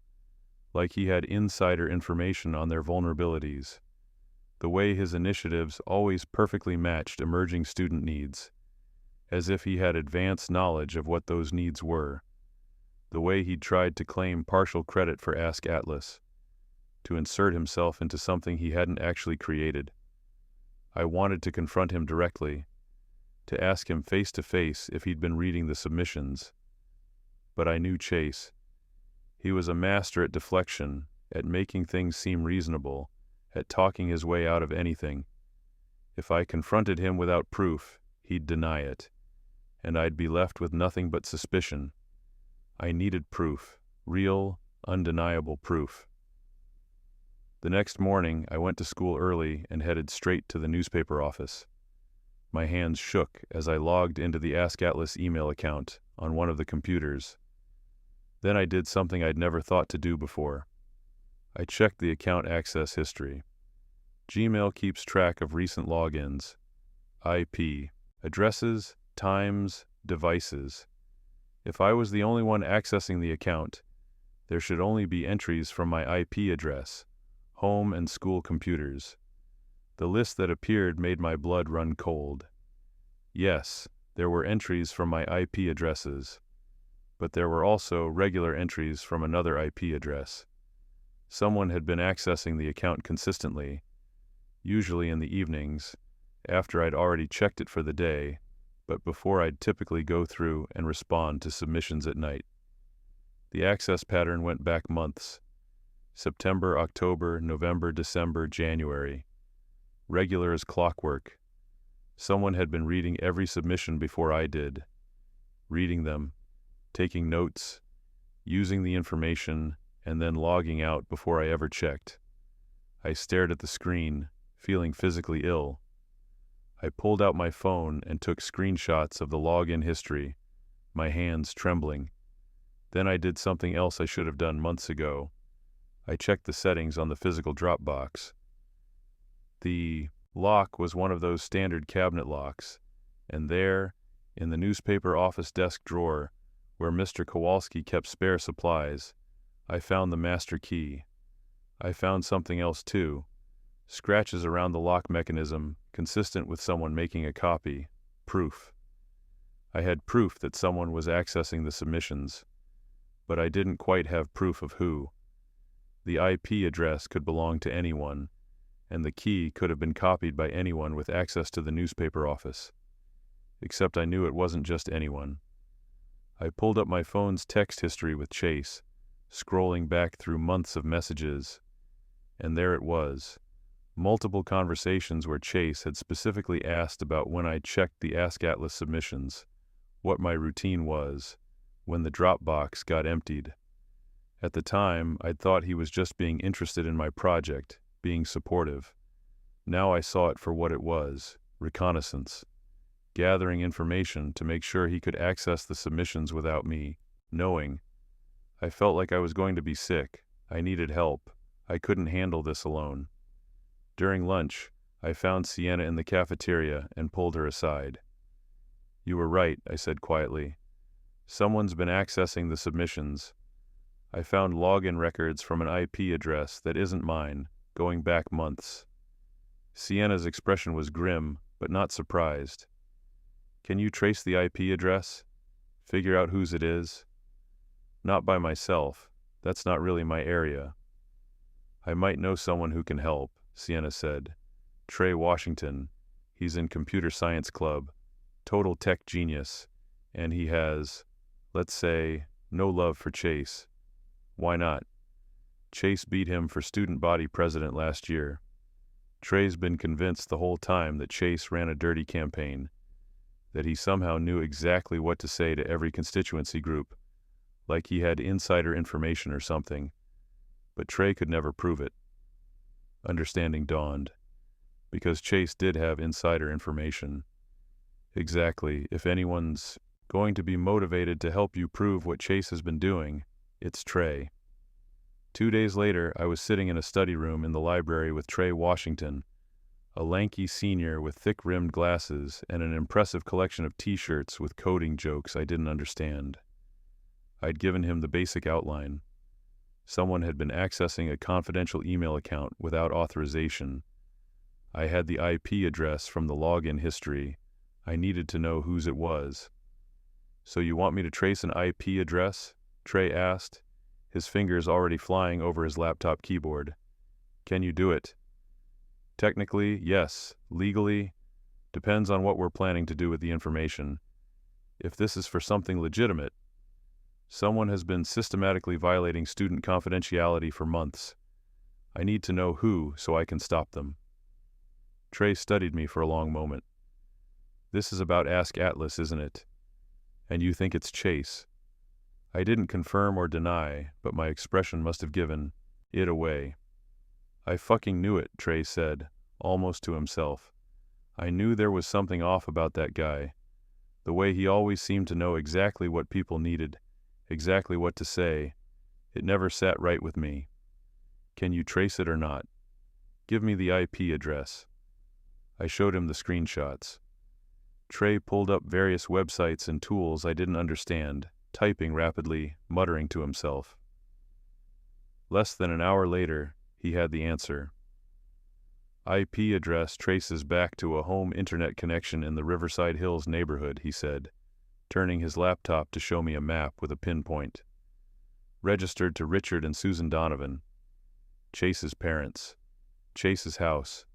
like he had insider information on their vulnerabilities, the way his initiatives always perfectly matched emerging student needs, as if he had advanced knowledge of what those needs were, the way he'd tried to claim partial credit for Ask Atlas, to insert himself into something he hadn't actually created. I wanted to confront him directly, to ask him face to face if he'd been reading the submissions. But I knew Chase. He was a master at deflection, at making things seem reasonable, at talking his way out of anything. If I confronted him without proof, he'd deny it, and I'd be left with nothing but suspicion. I needed proof, real, undeniable proof. The next morning, I went to school early and headed straight to the newspaper office. My hands shook as I logged into the Ask Atlas email account on one of the computers. Then I did something I'd never thought to do before. I checked the account access history. Gmail keeps track of recent logins, IP, addresses, times, devices. If I was the only one accessing the account, there should only be entries from my IP address, home and school computers. The list that appeared made my blood run cold. Yes, there were entries from my IP addresses, but there were also regular entries from another IP address. Someone had been accessing the account consistently, usually in the evenings, after I'd already checked it for the day, but before I'd typically go through and respond to submissions at night. The access pattern went back months: September, October, November, December, January. Regular as clockwork. Someone had been reading every submission before I did, reading them, taking notes, using the information, and then logging out before I ever checked. I stared at the screen, feeling physically ill. I pulled out my phone and took screenshots of the login history, my hands trembling. Then I did something else I should have done months ago. I checked the settings on the physical Dropbox. The lock was one of those standard cabinet locks, and there, in the newspaper office desk drawer, where Mr. Kowalski kept spare supplies, I found the master key. I found something else too: scratches around the lock mechanism, consistent with someone making a copy. Proof. I had proof that someone was accessing the submissions, but I didn't quite have proof of who. The IP address could belong to anyone, and the key could have been copied by anyone with access to the newspaper office. Except I knew it wasn't just anyone. I pulled up my phone's text history with Chase, scrolling back through months of messages, and there it was. Multiple conversations where Chase had specifically asked about when I checked the Ask Atlas submissions, what my routine was, when the Dropbox got emptied. At the time, I'd thought he was just being interested in my project, being supportive. Now I saw it for what it was: reconnaissance, gathering information to make sure he could access the submissions without me knowing. I felt like I was going to be sick. I needed help. I couldn't handle this alone. During lunch, I found Sienna in the cafeteria and pulled her aside. "You were right," I said quietly. "Someone's been accessing the submissions. I found login records from an IP address that isn't mine, going back months." Sienna's expression was grim, but not surprised. "Can you trace the IP address? Figure out whose it is?" "Not by myself. That's not really my area." I might know someone who can help, Sienna said. Trey Washington. He's in computer science club. Total tech genius. And he has, let's say, no love for Chase. Why not? Chase beat him for student body president last year. Trey's been convinced the whole time that Chase ran a dirty campaign, that he somehow knew exactly what to say to every constituency group, like he had insider information or something. But Trey could never prove it. Understanding dawned, because Chase did have insider information. Exactly, if anyone's going to be motivated to help you prove what Chase has been doing, it's Trey. 2 days later, I was sitting in a study room in the library with Trey Washington, a lanky senior with thick-rimmed glasses and an impressive collection of t-shirts with coding jokes I didn't understand. I'd given him the basic outline. Someone had been accessing a confidential email account without authorization. I had the IP address from the login history. I needed to know whose it was. So you want me to trace an IP address? Trey asked, his fingers already flying over his laptop keyboard. Can you do it? Technically, yes. Legally, depends on what we're planning to do with the information. If this is for something legitimate, someone has been systematically violating student confidentiality for months. I need to know who so I can stop them. Trey studied me for a long moment. This is about Ask Atlas, isn't it? And you think it's Chase. I didn't confirm or deny, but my expression must have given it away. I fucking knew it, Trey said, almost to himself. I knew there was something off about that guy. The way he always seemed to know exactly what people needed, exactly what to say. It never sat right with me. Can you trace it or not? Give me the IP address. I showed him the screenshots. Trey pulled up various websites and tools I didn't understand, typing rapidly, muttering to himself. Less than an hour later, he had the answer. IP address traces back to a home internet connection in the Riverside Hills neighborhood, he said, turning his laptop to show me a map with a pinpoint. Registered to Richard and Susan Donovan. Chase's parents. Chase's house.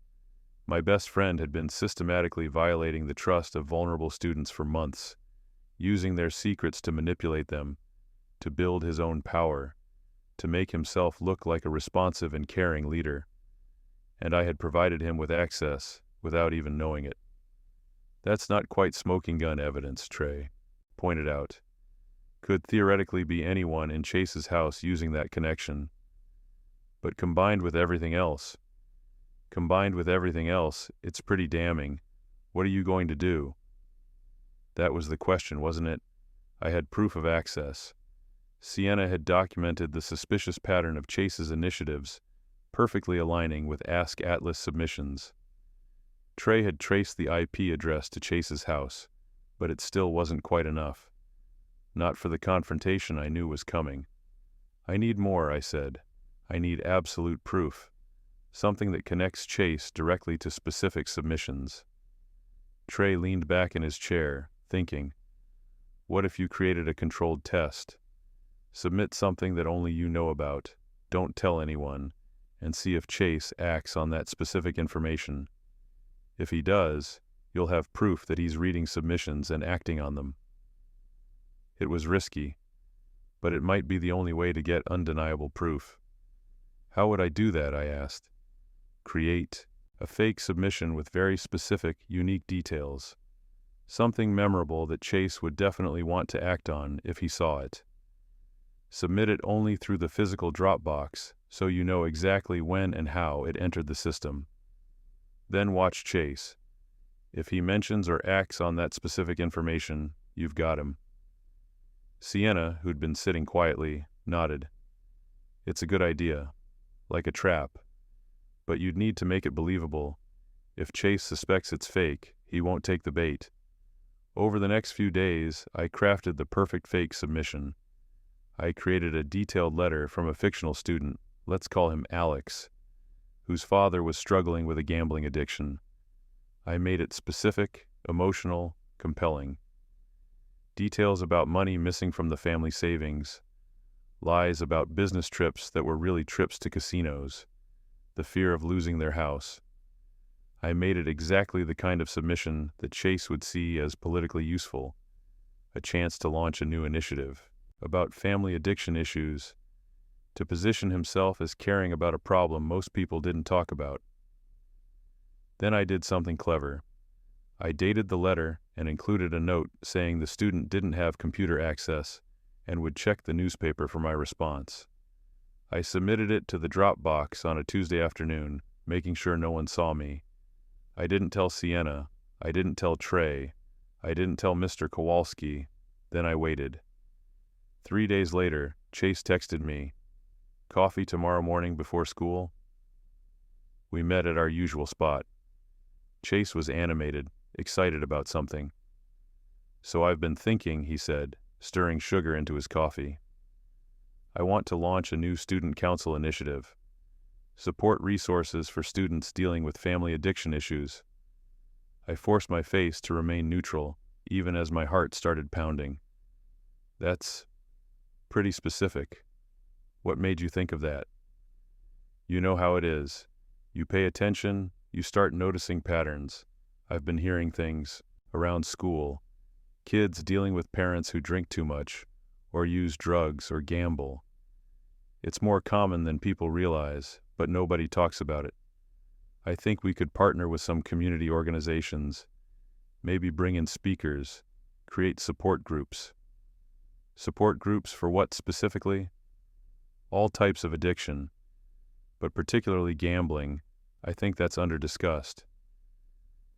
My best friend had been systematically violating the trust of vulnerable students for months, using their secrets to manipulate them, to build his own power, to make himself look like a responsive and caring leader. And I had provided him with access without even knowing it. That's not quite smoking gun evidence, Trey pointed out. Could theoretically be anyone in Chase's house using that connection. But combined with everything else, it's pretty damning. What are you going to do? That was the question, wasn't it? I had proof of access. Sienna had documented the suspicious pattern of Chase's initiatives, perfectly aligning with Ask Atlas submissions. Trey had traced the IP address to Chase's house, but it still wasn't quite enough. Not for the confrontation I knew was coming. I need more, I said. I need absolute proof. Something that connects Chase directly to specific submissions. Trey leaned back in his chair, thinking. What if you created a controlled test? Submit something that only you know about, don't tell anyone, and see if Chase acts on that specific information. If he does, you'll have proof that he's reading submissions and acting on them. It was risky, but it might be the only way to get undeniable proof. How would I do that, I asked. Create a fake submission with very specific, unique details. Something memorable that Chase would definitely want to act on if he saw it. Submit it only through the physical Dropbox, so you know exactly when and how it entered the system. Then watch Chase. If he mentions or acts on that specific information, you've got him. Sienna, who'd been sitting quietly, nodded. It's a good idea. Like a trap. But you'd need to make it believable. If Chase suspects it's fake, he won't take the bait. Over the next few days, I crafted the perfect fake submission. I created a detailed letter from a fictional student, let's call him Alex, whose father was struggling with a gambling addiction. I made it specific, emotional, compelling. Details about money missing from the family savings. Lies about business trips that were really trips to casinos. the fear of losing their house. I made it exactly the kind of submission that Chase would see as politically useful, a chance to launch a new initiative about family addiction issues, to position himself as caring about a problem most people didn't talk about. Then I did something clever. I dated the letter and included a note saying the student didn't have computer access and would check the newspaper for my response. I submitted it to the Dropbox on a Tuesday afternoon, making sure no one saw me. I didn't tell Sienna. I didn't tell Trey. I didn't tell Mr. Kowalski. Then I waited. 3 days later, Chase texted me, "Coffee tomorrow morning before school?" We met at our usual spot. Chase was animated, excited about something. "So I've been thinking," he said, stirring sugar into his coffee. "I want to launch a new student council initiative. Support resources for students dealing with family addiction issues." I forced my face to remain neutral, even as my heart started pounding. "That's pretty specific. What made you think of that?" "You know how it is. You pay attention, you start noticing patterns. I've been hearing things around school. Kids dealing with parents who drink too much, or use drugs or gamble. It's more common than people realize, but nobody talks about it. I think we could partner with some community organizations, maybe bring in speakers, create support groups." "Support groups for what specifically?" "All types of addiction, but particularly gambling. I think that's under-discussed.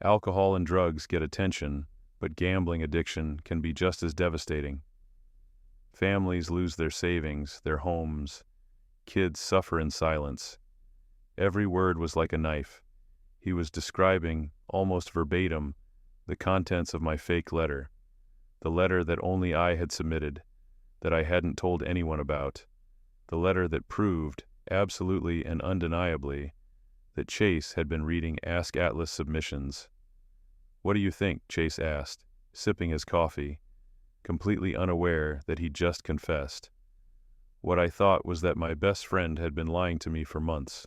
Alcohol and drugs get attention, but gambling addiction can be just as devastating. Families lose their savings, their homes. Kids suffer in silence." Every word was like a knife. He was describing, almost verbatim, the contents of my fake letter, the letter that only I had submitted, that I hadn't told anyone about, the letter that proved, absolutely and undeniably, that Chase had been reading Ask Atlas submissions. "What do you think?" Chase asked, sipping his coffee, completely unaware that he'd just confessed. What I thought was that my best friend had been lying to me for months,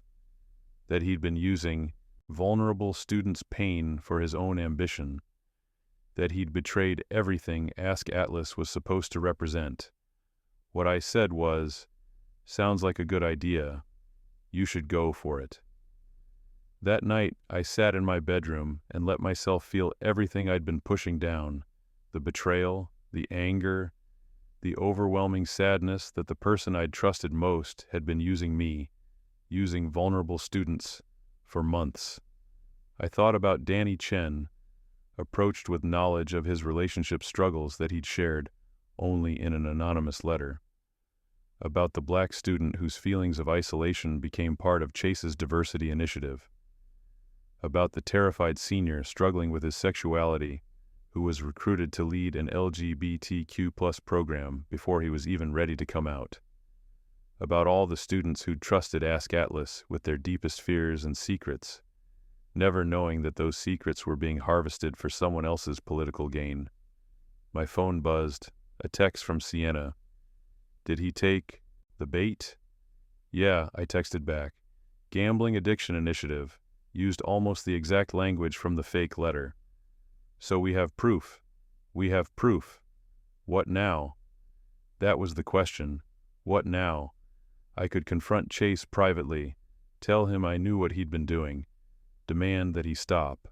that he'd been using vulnerable students' pain for his own ambition, that he'd betrayed everything Ask Atlas was supposed to represent. What I said was, "Sounds like a good idea. You should go for it." That night, I sat in my bedroom and let myself feel everything I'd been pushing down, the betrayal, the anger, the overwhelming sadness that the person I'd trusted most had been using me, using vulnerable students, for months. I thought about Danny Chen, approached with knowledge of his relationship struggles that he'd shared only in an anonymous letter. About the black student whose feelings of isolation became part of Chase's diversity initiative. About the terrified senior struggling with his sexuality who was recruited to lead an LGBTQ+ program before he was even ready to come out. About all the students who'd trusted Ask Atlas with their deepest fears and secrets, never knowing that those secrets were being harvested for someone else's political gain. My phone buzzed, a text from Sienna. "Did he take the bait?" "Yeah," I texted back. "Gambling addiction initiative." Used almost the exact language from the fake letter. "So we have proof. We have proof. What now?" That was the question. What now? I could confront Chase privately, tell him I knew what he'd been doing, demand that he stop.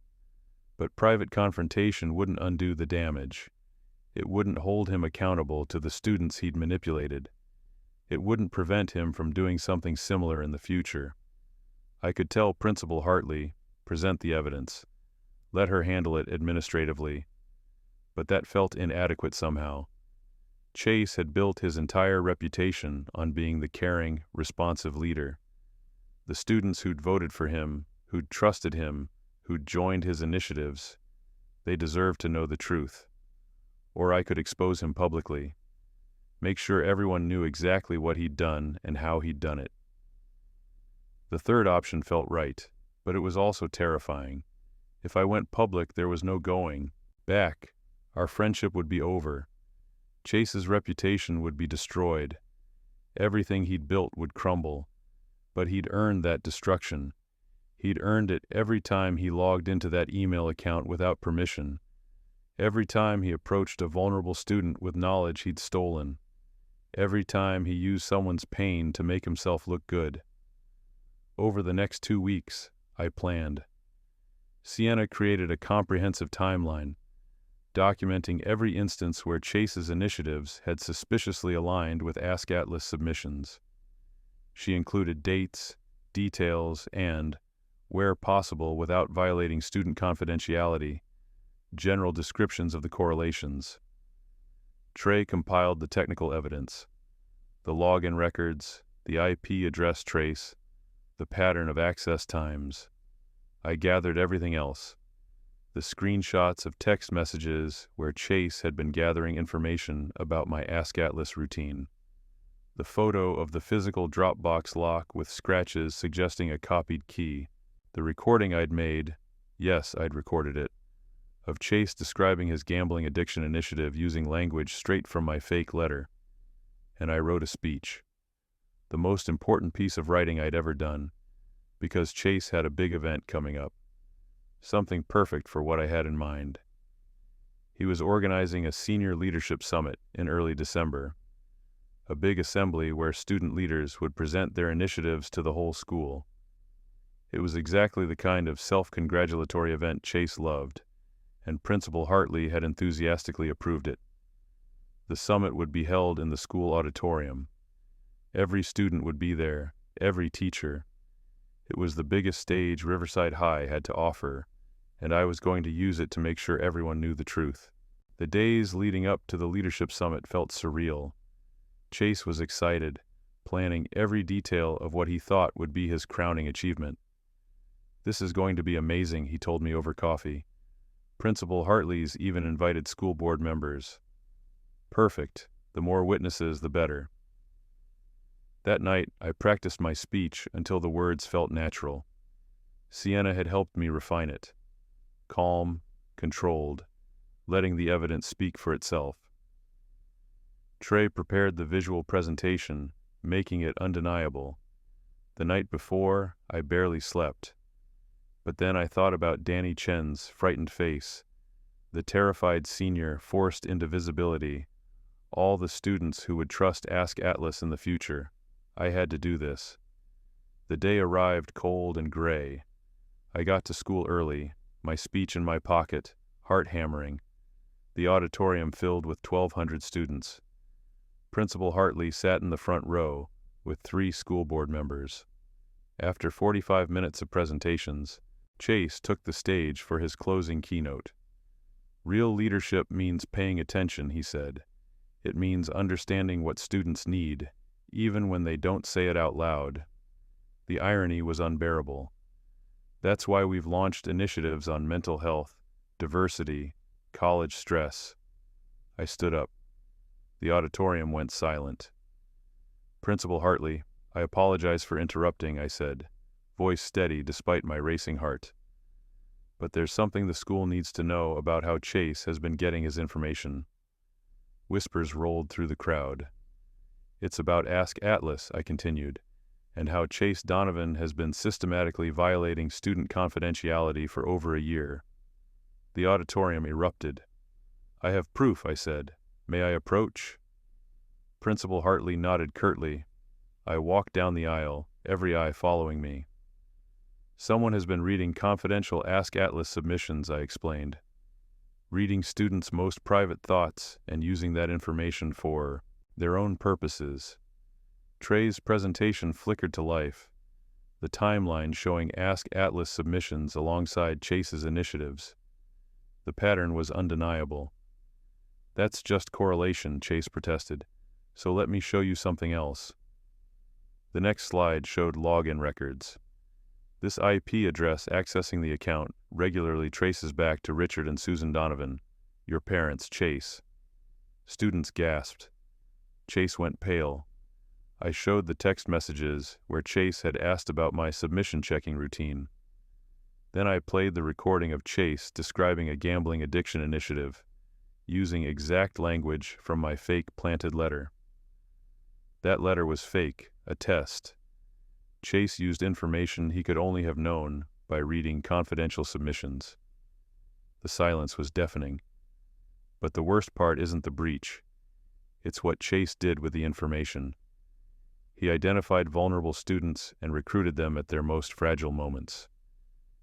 But private confrontation wouldn't undo the damage. It wouldn't hold him accountable to the students he'd manipulated. It wouldn't prevent him from doing something similar in the future. I could tell Principal Hartley, present the evidence, let her handle it administratively. But that felt inadequate somehow. Chase had built his entire reputation on being the caring, responsive leader. The students who'd voted for him, who'd trusted him, who'd joined his initiatives, they deserved to know the truth. Or I could expose him publicly, make sure everyone knew exactly what he'd done and how he'd done it. The third option felt right, but it was also terrifying. If I went public, there was no going back. Our friendship would be over. Chase's reputation would be destroyed. Everything he'd built would crumble. But he'd earned that destruction. He'd earned it every time he logged into that email account without permission, every time he approached a vulnerable student with knowledge he'd stolen, every time he used someone's pain to make himself look good. Over the next 2 weeks, I planned. Sienna created a comprehensive timeline, documenting every instance where Chase's initiatives had suspiciously aligned with Ask Atlas submissions. She included dates, details, and, where possible without violating student confidentiality, general descriptions of the correlations. Trey compiled the technical evidence, the login records, the IP address trace, the pattern of access times. I gathered everything else. The screenshots of text messages where Chase had been gathering information about my Ask Atlas routine. The photo of the physical Dropbox lock with scratches suggesting a copied key. The recording I'd made, yes, I'd recorded it, of Chase describing his gambling addiction initiative using language straight from my fake letter. And I wrote a speech. The most important piece of writing I'd ever done, because Chase had a big event coming up. Something perfect for what I had in mind. He was organizing a senior leadership summit in early December, a big assembly where student leaders would present their initiatives to the whole school. It was exactly the kind of self-congratulatory event Chase loved, and Principal Hartley had enthusiastically approved it. The summit would be held in the school auditorium. Every student would be there, every teacher. It was the biggest stage Riverside High had to offer, and I was going to use it to make sure everyone knew the truth. The days leading up to the leadership summit felt surreal. Chase was excited, planning every detail of what he thought would be his crowning achievement. "This is going to be amazing," he told me over coffee. Principal Hartley's even invited school board members. Perfect. The more witnesses, the better. That night, I practiced my speech until the words felt natural. Sienna had helped me refine it. Calm, controlled, letting the evidence speak for itself. Trey prepared the visual presentation, making it undeniable. The night before, I barely slept. But then I thought about Danny Chen's frightened face, the terrified senior forced into visibility, all the students who would trust Ask Atlas in the future. I had to do this. The day arrived cold and gray. I got to school early, my speech in my pocket, heart hammering. The auditorium filled with 1,200 students. Principal Hartley sat in the front row with 3 school board members. After 45 minutes of presentations, Chase took the stage for his closing keynote. "Real leadership means paying attention," he said. "It means understanding what students need, even when they don't say it out loud." The irony was unbearable. That's why we've launched initiatives on mental health, diversity, college stress. I stood up. The auditorium went silent. "Principal Hartley, I apologize for interrupting," I said, voice steady despite my racing heart. "But there's something the school needs to know about how Chase has been getting his information." Whispers rolled through the crowd. "It's about Ask Atlas," I continued, "and how Chase Donovan has been systematically violating student confidentiality for over a year." The auditorium erupted. "I have proof," I said. "May I approach?" Principal Hartley nodded curtly. I walked down the aisle, every eye following me. "Someone has been reading confidential Ask Atlas submissions," I explained. "Reading students' most private thoughts and using that information for their own purposes." Trey's presentation flickered to life, the timeline showing Ask Atlas submissions alongside Chase's initiatives. The pattern was undeniable. "That's just correlation," Chase protested. "So let me show you something else." The next slide showed login records. This IP address accessing the account regularly traces back to Richard and Susan Donovan, your parents, Chase. Students gasped. Chase went pale. I showed the text messages where Chase had asked about my submission checking routine. Then I played the recording of Chase describing a gambling addiction initiative, using exact language from my fake planted letter. That letter was fake, a test. Chase used information he could only have known by reading confidential submissions. The silence was deafening. But the worst part isn't the breach. It's what Chase did with the information. He identified vulnerable students and recruited them at their most fragile moments.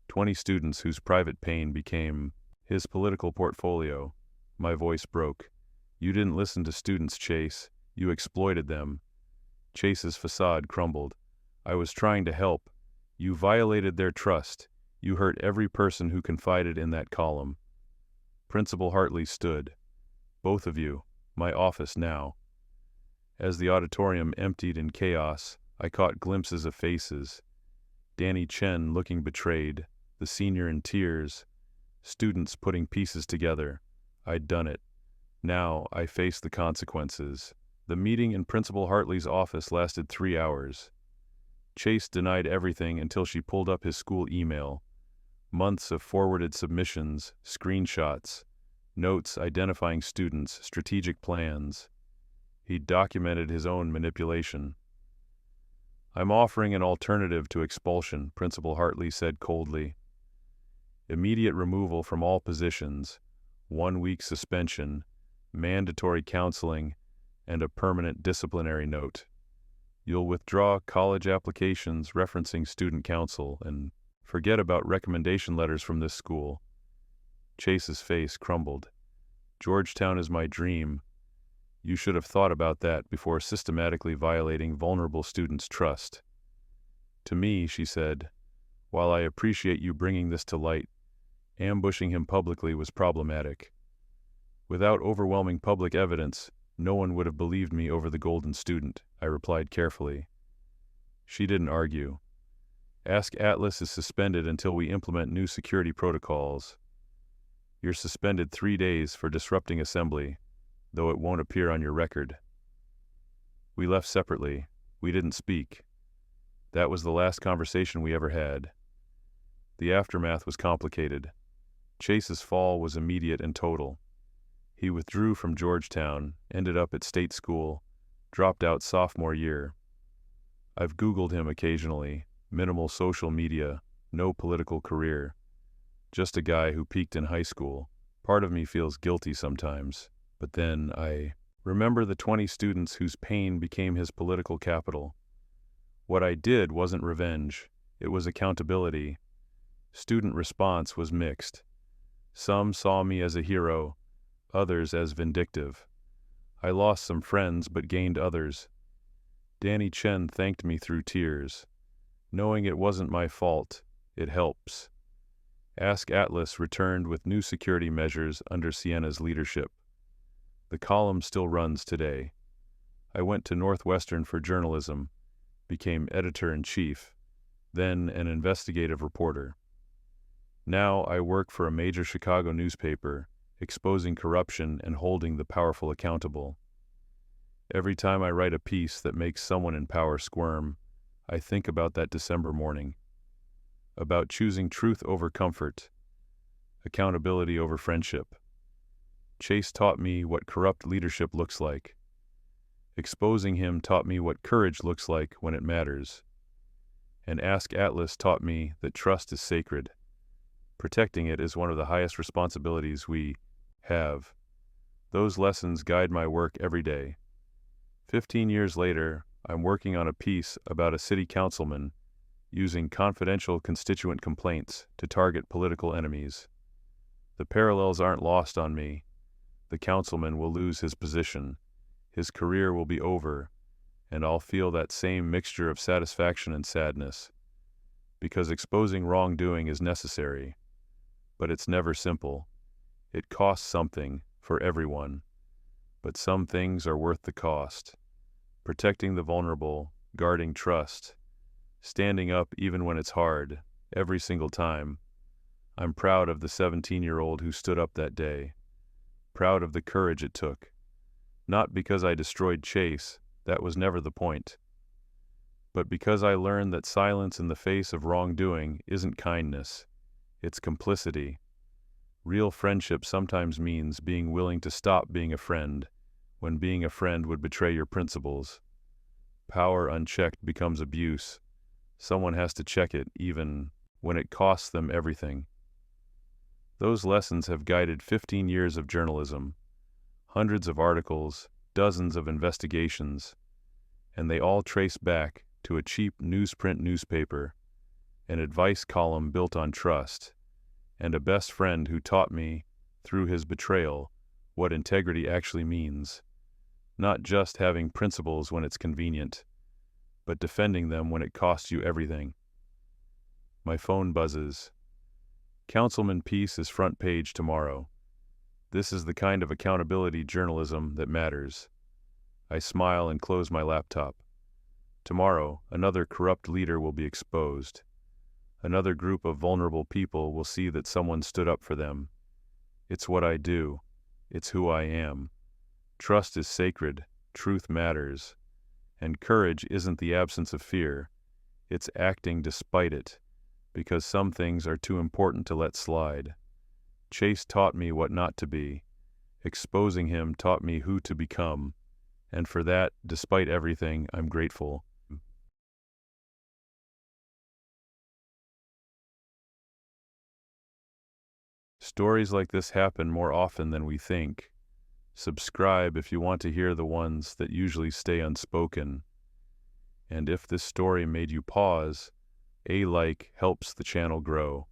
20 students whose private pain became his political portfolio. My voice broke. You didn't listen to students, Chase. You exploited them. Chase's facade crumbled. I was trying to help. You violated their trust. You hurt every person who confided in that column. Principal Hartley stood. Both of you. My office now. As the auditorium emptied in chaos, I caught glimpses of faces. Danny Chen looking betrayed, the senior in tears, students putting pieces together. I'd done it. Now I faced the consequences. The meeting in Principal Hartley's office lasted 3 hours. Chase denied everything until she pulled up his school email. Months of forwarded submissions, screenshots, notes identifying students, strategic plans. He documented his own manipulation. I'm offering an alternative to expulsion, Principal Hartley said coldly. Immediate removal from all positions, 1-week suspension, mandatory counseling, and a permanent disciplinary note. You'll withdraw college applications referencing student council and forget about recommendation letters from this school. Chase's face crumbled. Georgetown is my dream. You should have thought about that before systematically violating vulnerable students' trust. To me, she said, while I appreciate you bringing this to light, ambushing him publicly was problematic. Without overwhelming public evidence, no one would have believed me over the golden student, I replied carefully. She didn't argue. Ask Atlas is suspended until we implement new security protocols. You're suspended 3 days for disrupting assembly, though it won't appear on your record. We left separately. We didn't speak. That was the last conversation we ever had. The aftermath was complicated. Chase's fall was immediate and total. He withdrew from Georgetown, ended up at state school, dropped out sophomore year. I've Googled him occasionally, minimal social media, no political career. Just a guy who peaked in high school. Part of me feels guilty sometimes, but then I remember the 20 students whose pain became his political capital. What I did wasn't revenge, it was accountability. Student response was mixed. Some saw me as a hero, others as vindictive. I lost some friends but gained others. Danny Chen thanked me through tears. Knowing it wasn't my fault, it helps. Ask Atlas returned with new security measures under Sienna's leadership. The column still runs today. I went to Northwestern for journalism, became editor-in-chief, then an investigative reporter. Now I work for a major Chicago newspaper, exposing corruption and holding the powerful accountable. Every time I write a piece that makes someone in power squirm, I think about that December morning. About choosing truth over comfort, accountability over friendship. Chase taught me what corrupt leadership looks like. Exposing him taught me what courage looks like when it matters. And Ask Atlas taught me that trust is sacred. Protecting it is one of the highest responsibilities we have. Those lessons guide my work every day. 15 years later, I'm working on a piece about a city councilman using confidential constituent complaints to target political enemies. The parallels aren't lost on me. The councilman will lose his position. His career will be over, and I'll feel that same mixture of satisfaction and sadness. Because exposing wrongdoing is necessary, but it's never simple. It costs something for everyone, but some things are worth the cost. Protecting the vulnerable, guarding trust, standing up even when it's hard, every single time. I'm proud of the 17-year-old who stood up that day. Proud of the courage it took. Not because I destroyed Chase, that was never the point. But because I learned that silence in the face of wrongdoing isn't kindness, it's complicity. Real friendship sometimes means being willing to stop being a friend, when being a friend would betray your principles. Power unchecked becomes abuse. Someone has to check it, even when it costs them everything. Those lessons have guided 15 years of journalism, hundreds of articles, dozens of investigations, and they all trace back to a cheap newsprint newspaper, an advice column built on trust, and a best friend who taught me, through his betrayal, what integrity actually means. Not just having principles when it's convenient, but defending them when it costs you everything. My phone buzzes. Councilman Peace is front page tomorrow. This is the kind of accountability journalism that matters. I smile and close my laptop. Tomorrow, another corrupt leader will be exposed. Another group of vulnerable people will see that someone stood up for them. It's what I do. It's who I am. Trust is sacred. Truth matters. And courage isn't the absence of fear. It's acting despite it, because some things are too important to let slide. Chase taught me what not to be. Exposing him taught me who to become. And for that, despite everything, I'm grateful. Stories like this happen more often than we think. Subscribe if you want to hear the ones that usually stay unspoken. And if this story made you pause, a like helps the channel grow.